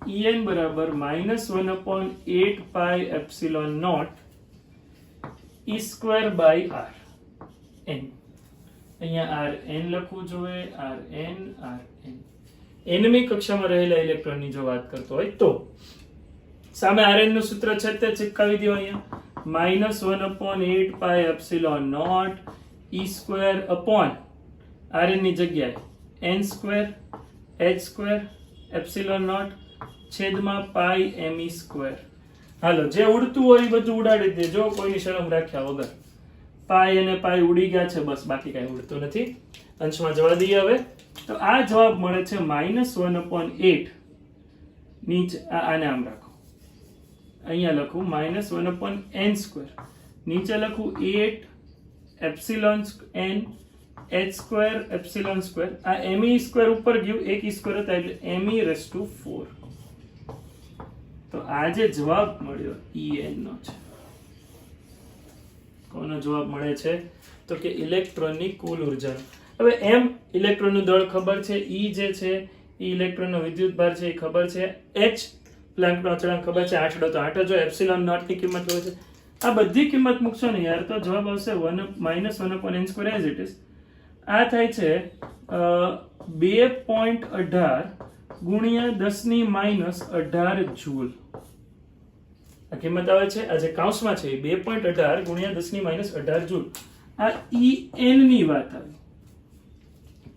Speaker 1: -1/8πε0 e²/r n. અહીંયા Rn લખવું જોઈએ, Rn. nમી કક્ષામાં રહેલા ઇલેક્ટ્રોનની જો વાત કરતો હોય તો સામે Rn નું સૂત્ર છે તે ચિપકાવી દો. અહીંયા -1/8πε0 e² Rn ની જગ્યાએ n² h² છેદમાં πme². હાલો, જે ઉડતું હોય એ બધું ઉડાડી દેજો, કોઈની શરમ રાખ્યા વગર. પાઈ અને પાઈ ઉડી ગયા છે, બસ, બાકી કઈ ઉડતું નથી. અંશમાં જવા દઈએ હવે. તો આ જવાબ મળે છે -1/8. નીચે આને આમ રાખો, અહીંયા લખું -1/n², નીચે લખું 8ε n h²ε². આ me² ઉપર ગયું, એક e² હતા એટલે me⁴. તો આ જે જવાબ મળ્યો En નો છે. કોનો જવાબ મળે છે? તો કે ઇલેક્ટ્રોનની કુલ ઉર્જા. હવે એમ ઇલેક્ટ્રોનનું દળ ખબર છે, E જે છે એ ઇલેક્ટ્રોનનો વિદ્યુતભાર છે એ ખબર છે, H પ્લાન્કનો અચળાંક ખબર છે, 8 તો 8 જો, એપ્સિલોન નોટ ની કિંમત ખબર છે. આ બધી કિંમત મૂકશો ને યાર તો જવાબ આવશે -1/n² એઝ ઇટ ઇઝ. આ થાય છે 2.18 ગુણ્યા 10⁻18 જૂલ. આ કિંમત આવે છે, આ જે કૌંસમાં છે 2.18 ગુણ્યા 10⁻18 જૂલ. આ En ની વાત આવી.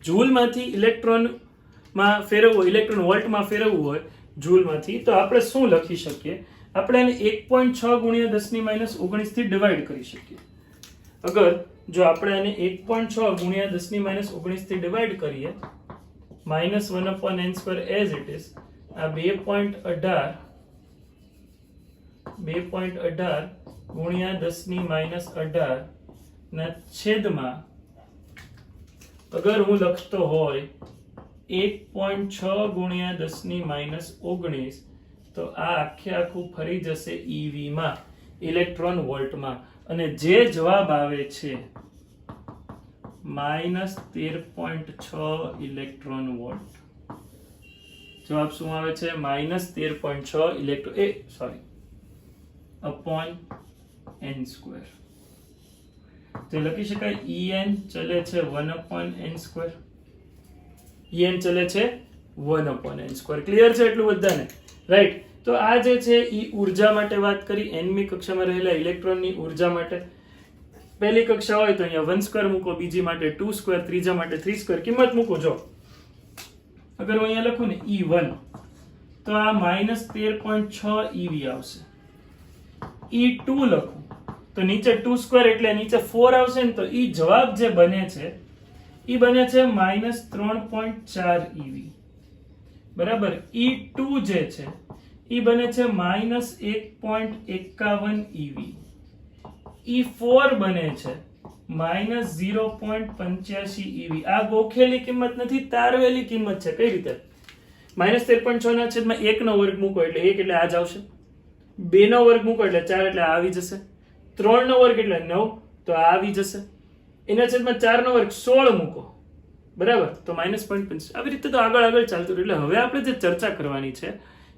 Speaker 1: જૂલમાંથી ઇલેક્ટ્રોનમાં ફેરવવું, ઇલેક્ટ્રોન વોલ્ટમાં ફેરવવું હોય જૂલમાંથી, તો આપણે શું લખી શકીએ? આપણે એને 1.6 ગુણ્યા 10⁻19 થી ડિવાઈડ કરી શકીએ. અગર જો આપણે એને 1.6 ગુણ્યા 10⁻19 થી ડિવાઈડ કરીએ, -1/n² એઝ ઇટ ઇઝ, આ 2.18 ગુણ્યા 10⁻18 ના છેદમાં, અગર હું લખતો હોય 1.6 ગુણ્યા 10⁻19, તો આ આખે આખું ફરી જશે EV માં, ઇલેક્ટ્રોન વોલ્ટમાં, અને જે જવાબ આવે છે -13.6 ઇલેક્ટ્રોન વોલ્ટ. જવાબ શું આવે છે? -13.6 ઇલેક્ટ્રોન upon n². તો લખી શકાય En ચલે છે 1/n². En ચલે છે 1/n². ક્લિયર છે એટલું બધાને? રાઈટ. તો આ જે છે એ ઉર્જા માટે વાત કરી, nમી કક્ષામાં રહેલા ઇલેક્ટ્રોનની ઉર્જા માટે. પહેલી કક્ષા હોય તો અહીંયા 1² મૂકો, બીજી માટે 2², ત્રીજા માટે 3². કિંમત મૂકો. જો અગર હું અહીંયા લખું ને E1, તો આ -13.6 EV આવશે. E2 લખું તો નીચે 2² એટલે નીચે 4 આવશે ને, તો ઈ જવાબ જે બને છે ઈ બને છે -3.4 eV, બરાબર. E2 જે છે ઈ બને છે -1.51 eV. E4 બને છે -0.85 eV. આ ગોખેલી કિંમત નથી, તારવેલી કિંમત છે. કઈ રીતે? -13.6 ના છેદમાં 1 નો વર્ગ મૂકો એટલે 1 એટલે આ જ આવશે, 2 નો વર્ગ મૂકો એટલે 4 એટલે આ આવી જશે, 3 નો વર્ગ એટલે 9 તો આ આવી જશે, એના છેદમાં 4 નો વર્ગ 16 મૂકો, બરાબર, તો -0.5. આવી રીતે તો આગળ આગળ ચાલતું રહ્યું. એટલે હવે આપણે જે ચર્ચા કરવાની છે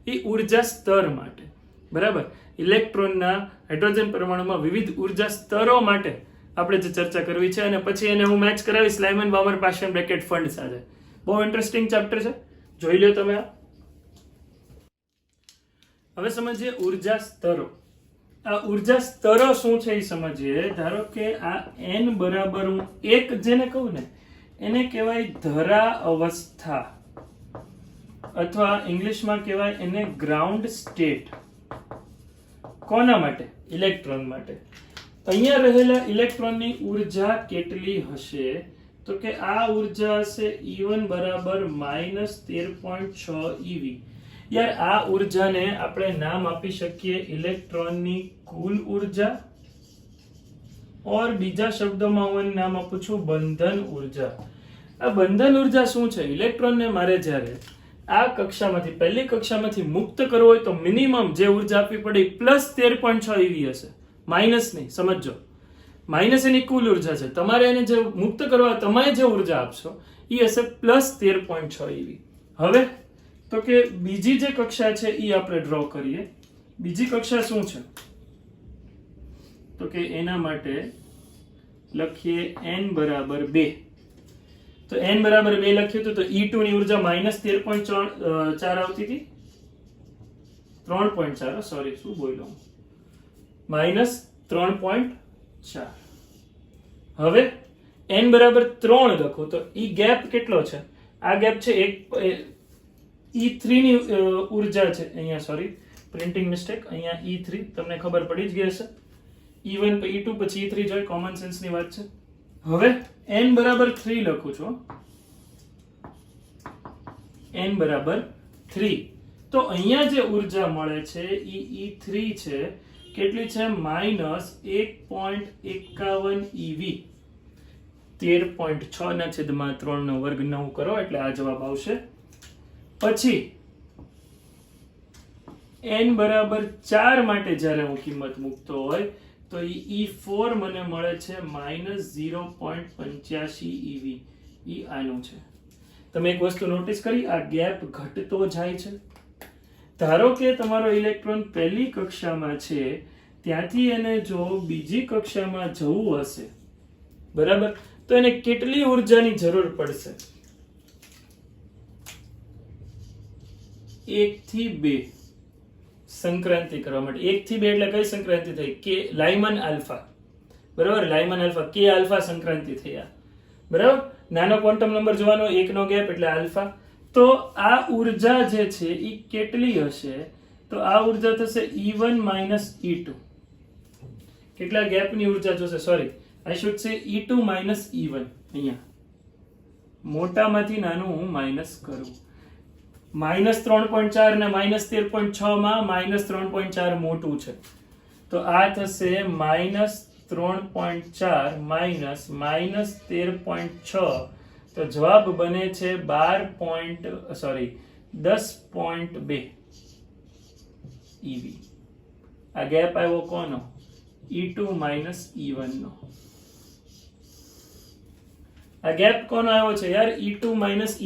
Speaker 1: એ ઉર્જા સ્તર માટે, બરાબર. ઇલેક્ટ્રોનના હાઇડ્રોજન પરમાણુમાં વિવિધ ઉર્જા સ્તરો માટે આપણે જે ચર્ચા કરવી છે, અને પછી એને હું મેચ કરાવીશ લાયમન બાઉમર પાસ્કલ બ્રેકેટ ફંડ સાથે. બહુ ઇન્ટરેસ્ટિંગ ચેપ્ટર છે, જોઈ લો તમે. હવે સમજીએ ઉર્જા સ્તરો. આ ઉર્જા સ્તરો શું છે એ સમજીએ. ધારો કે આ n બરાબર હું 1 જેને કહું ને એને કહેવાય ધરા અવસ્થા, અથવા ઇંગ્લિશમાં કહેવાય એને ગ્રાઉન્ડ સ્ટેટ. કોના માટે? ઇલેક્ટ્રોન માટે. અહીંયા રહેલા ઇલેક્ટ્રોનની ઉર્જા કેટલી હશે? તો કે આ ઉર્જા હશે E1 બરાબર -13.6 eV. યાર આ ઉર્જાને આપણે નામ આપી શકીએ ઇલેક્ટ્રોનની કુલ ઉર્જા, ઓર બીજા શબ્દોમાં હું નામ આપું છું બંધન ઉર્જા. આ બંધન ઉર્જા શું છે? ઇલેક્ટ્રોનને મારે જ્યારે આ કક્ષામાંથી, પહેલી કક્ષામાંથી મુક્ત કરવો હોય તો મિનિમમ જે ઉર્જા આપવી પડે +13.6 eV હશે, માઇનસ નહીં, સમજો. માઇનસ એની કુલ ઉર્જા છે, તમારે એને જે મુક્ત કરવા તમે જે ઉર્જા આપશો એ હશે +13.6 eV. હવે તો કે બીજી જે કક્ષા છે એ આપણે ડ્રો કરીએ. બીજી કક્ષા શું છે? તો કે એના માટે લખીએ n બરાબર 2. તો n બરાબર 2 લખ્યું હતું તો E2 ની ઉર્જા -13.4 આવતી હતી, 3.4, સોરી શું બોલ્યો, -3.4. હવે n બરાબર 3 લખો તો ઈ ગેપ કેટલો છે? આ ગેપ છે E3 ની ઉર્જા છે. અહીંયા સોરી, પ્રિન્ટિંગ મિસ્ટેક, અહીંયા E3 તમને ખબર પડી જ ગઈ હશે. E1 E2 પછી E3 જોઈ, કોમન સેન્સ ની વાત છે. હવે n બરાબર 3 લખું છું, n બરાબર 3. તો અહીંયા જે ઉર્જા મળે છે એ E3 છે, કેટલી છે? -1.51 eV. 13.6 ના છેદમાં 3 નો વર્ગ 9 કરો એટલે આ જવાબ આવશે. પછી n બરાબર 4 માટે જ્યારે હું કિંમત મૂકતો હોય તો E4 મને મળે છે -0.85 eV. ઈ આનું છે. તમે એક વસ્તુ નોટિસ કરી, આ ગેપ ઘટતો જાય છે. ધારો કે તમારો ઇલેક્ટ્રોન પહેલી કક્ષામાં છે, ત્યાંથી એને જો બીજી કક્ષામાં જવું હશે, બરાબર, તો એને કેટલી ઉર્જાની જરૂર પડશે? 1 થી 2 સંક્રાંતિ કરવા માટે. 1 થી 2 એટલે કઈ સંક્રાંતિ થઈ? કે લાયમન આલ્ફા, બરાબર, લાયમન આલ્ફા, કે આલ્ફા સંક્રાંતિ થયા, બરાબર. નાનો ક્વોન્ટમ નંબર જોવાનો, 1 નો ગેપ એટલે આલ્ફા. તો આ ઉર્જા જે છે એ કેટલી હશે? તો આ ઉર્જા થશે E1 E2. કેટલા ગેપની ઉર્જા જોશે? સોરી, આઈ શુડ સે E2 E1. અહીંયા મોટામાંથી નાનું હું માઇનસ કરું. -3.4 ને -13.6 માં -3.4 મોટું છે, તો આ થશે -3.4 માઇનસ -13.6. તો જવાબ બને છે 10.2 eV. આ ગેપ આવ્યો કોનો? E2 E1 નો. આ ગેપ કોનો આવ્યો છે યાર? E2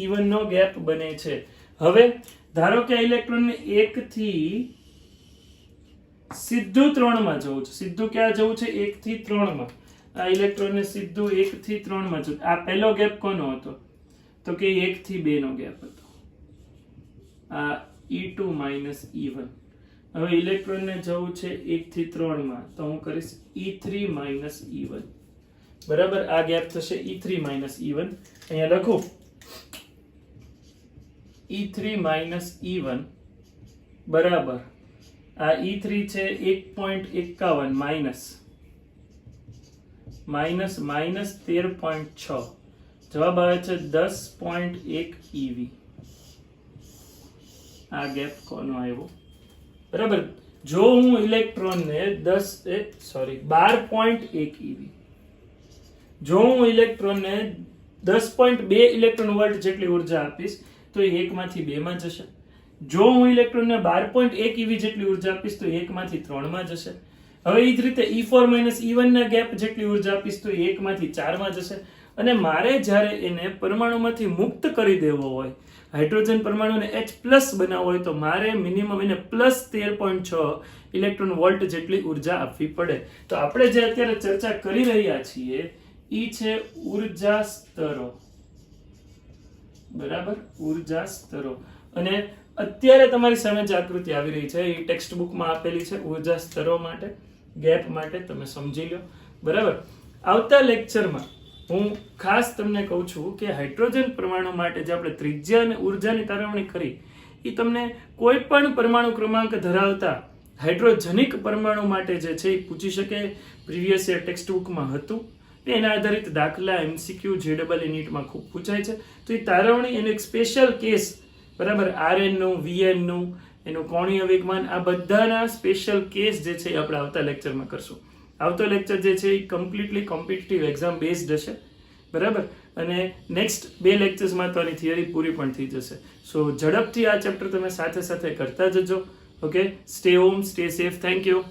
Speaker 1: E1 નો ગેપ બને છે. હવે ધારો કે ઇલેક્ટ્રોન ને 1 થી સીધું 3 માં જવું છે. સીધું ક્યાં જવું છે? 1 થી 3 માં. આ ઇલેક્ટ્રોન ને સીધું 1 થી 3 માં જવું. આ પહેલો ગેપ કોનો હતો? તો કે 1 થી 2 નો ગેપ હતો. આ E2 E1. હવે ઇલેક્ટ્રોન ને જવું છે 1 થી 3 માં, તો હું કરીશ E3 E1, બરાબર. આ ગેપ થશે E3 E1. અહીંયા લખું E3 E1 બરાબર આ E3 છે 1.51 માઇનસ -13.6. જવાબ આવે છે 10.1 EV. આ ગેપ કોનો આવ્યો? બરાબર. જો હું ઇલેક્ટ્રોનને 12.1 EV, જો હું ઇલેક્ટ્રોનને 10.2 ઇલેક્ટ્રોન વોલ્ટ જેટલી ઉર્જા આપીશ તો એ 1 માંથી 2 માં જશે. જો હું ઇલેક્ટ્રોનને 12.1 EV જેટલી ઉર્જા આપીશ તો 1 માંથી 3 માં જશે. હવે એ જ રીતે E4 E1 ના ગેપ જેટલી ઉર્જા આપીશ તો 1 માંથી 4 માં જશે. અને મારે જ્યારે એને પરમાણુમાંથી મુક્ત કરી દેવો હોય, હાઇડ્રોજન પરમાણુને H+ બનાવવો હોય તો મારે મિનિમમ એને +13.6 ઇલેક્ટ્રોન વોલ્ટ જેટલી ઉર્જા આપવી પડે. તો આપણે જે અત્યારે ચર્ચા કરી રહ્યા છીએ ઈ છે ઉર્જા સ્તરો. બરાબર, ઉર્જા સ્તરો. અને અત્યારે તમારી સામે જે આકૃતિ આવી રહી છે એ ટેક્સ્ટ બુકમાં આપેલી છે ઉર્જા સ્તરો માટે, ગેપ માટે. તમે સમજી લો. બરાબર. આવતા લેક્ચરમાં હું ખાસ તમને કહું છું કે હાઇડ્રોજન પરમાણુ માટે જે આપણે ત્રિજ્યા અને ઉર્જાની તારવણી કરી એ તમને કોઈ પણ પરમાણુ ક્રમાંક ધરાવતા હાઇડ્રોજનિક પરમાણુ માટે જે છે એ પૂછી શકે. પ્રીવિયસ યર ટેક્સ્ટ બુકમાં હતું. એના આધારિત દાખલા MCQ JEE નીટમાં ખૂબ પૂછાય છે. તો એ તારવણી એનું એક સ્પેશિયલ કેસ, બરાબર, RN નું, VN નું, એનું કોણીય વેગમાન, આ બધાના સ્પેશિયલ કેસ જે છે એ આપણે આવતા લેક્ચરમાં કરશું. આવતો લેક્ચર જે છે એ કમ્પ્લીટલી કોમ્પિટિટિવ એક્ઝામ બેઝડ હશે. બરાબર. અને નેક્સ્ટ 2 લેક્ચર્સમાં તો આની થિયરી પૂરી પણ થઈ જશે. સો ઝડપથી આ ચેપ્ટર તમે સાથે સાથે કરતા જજો. Okay, stay home, stay safe. Thank you.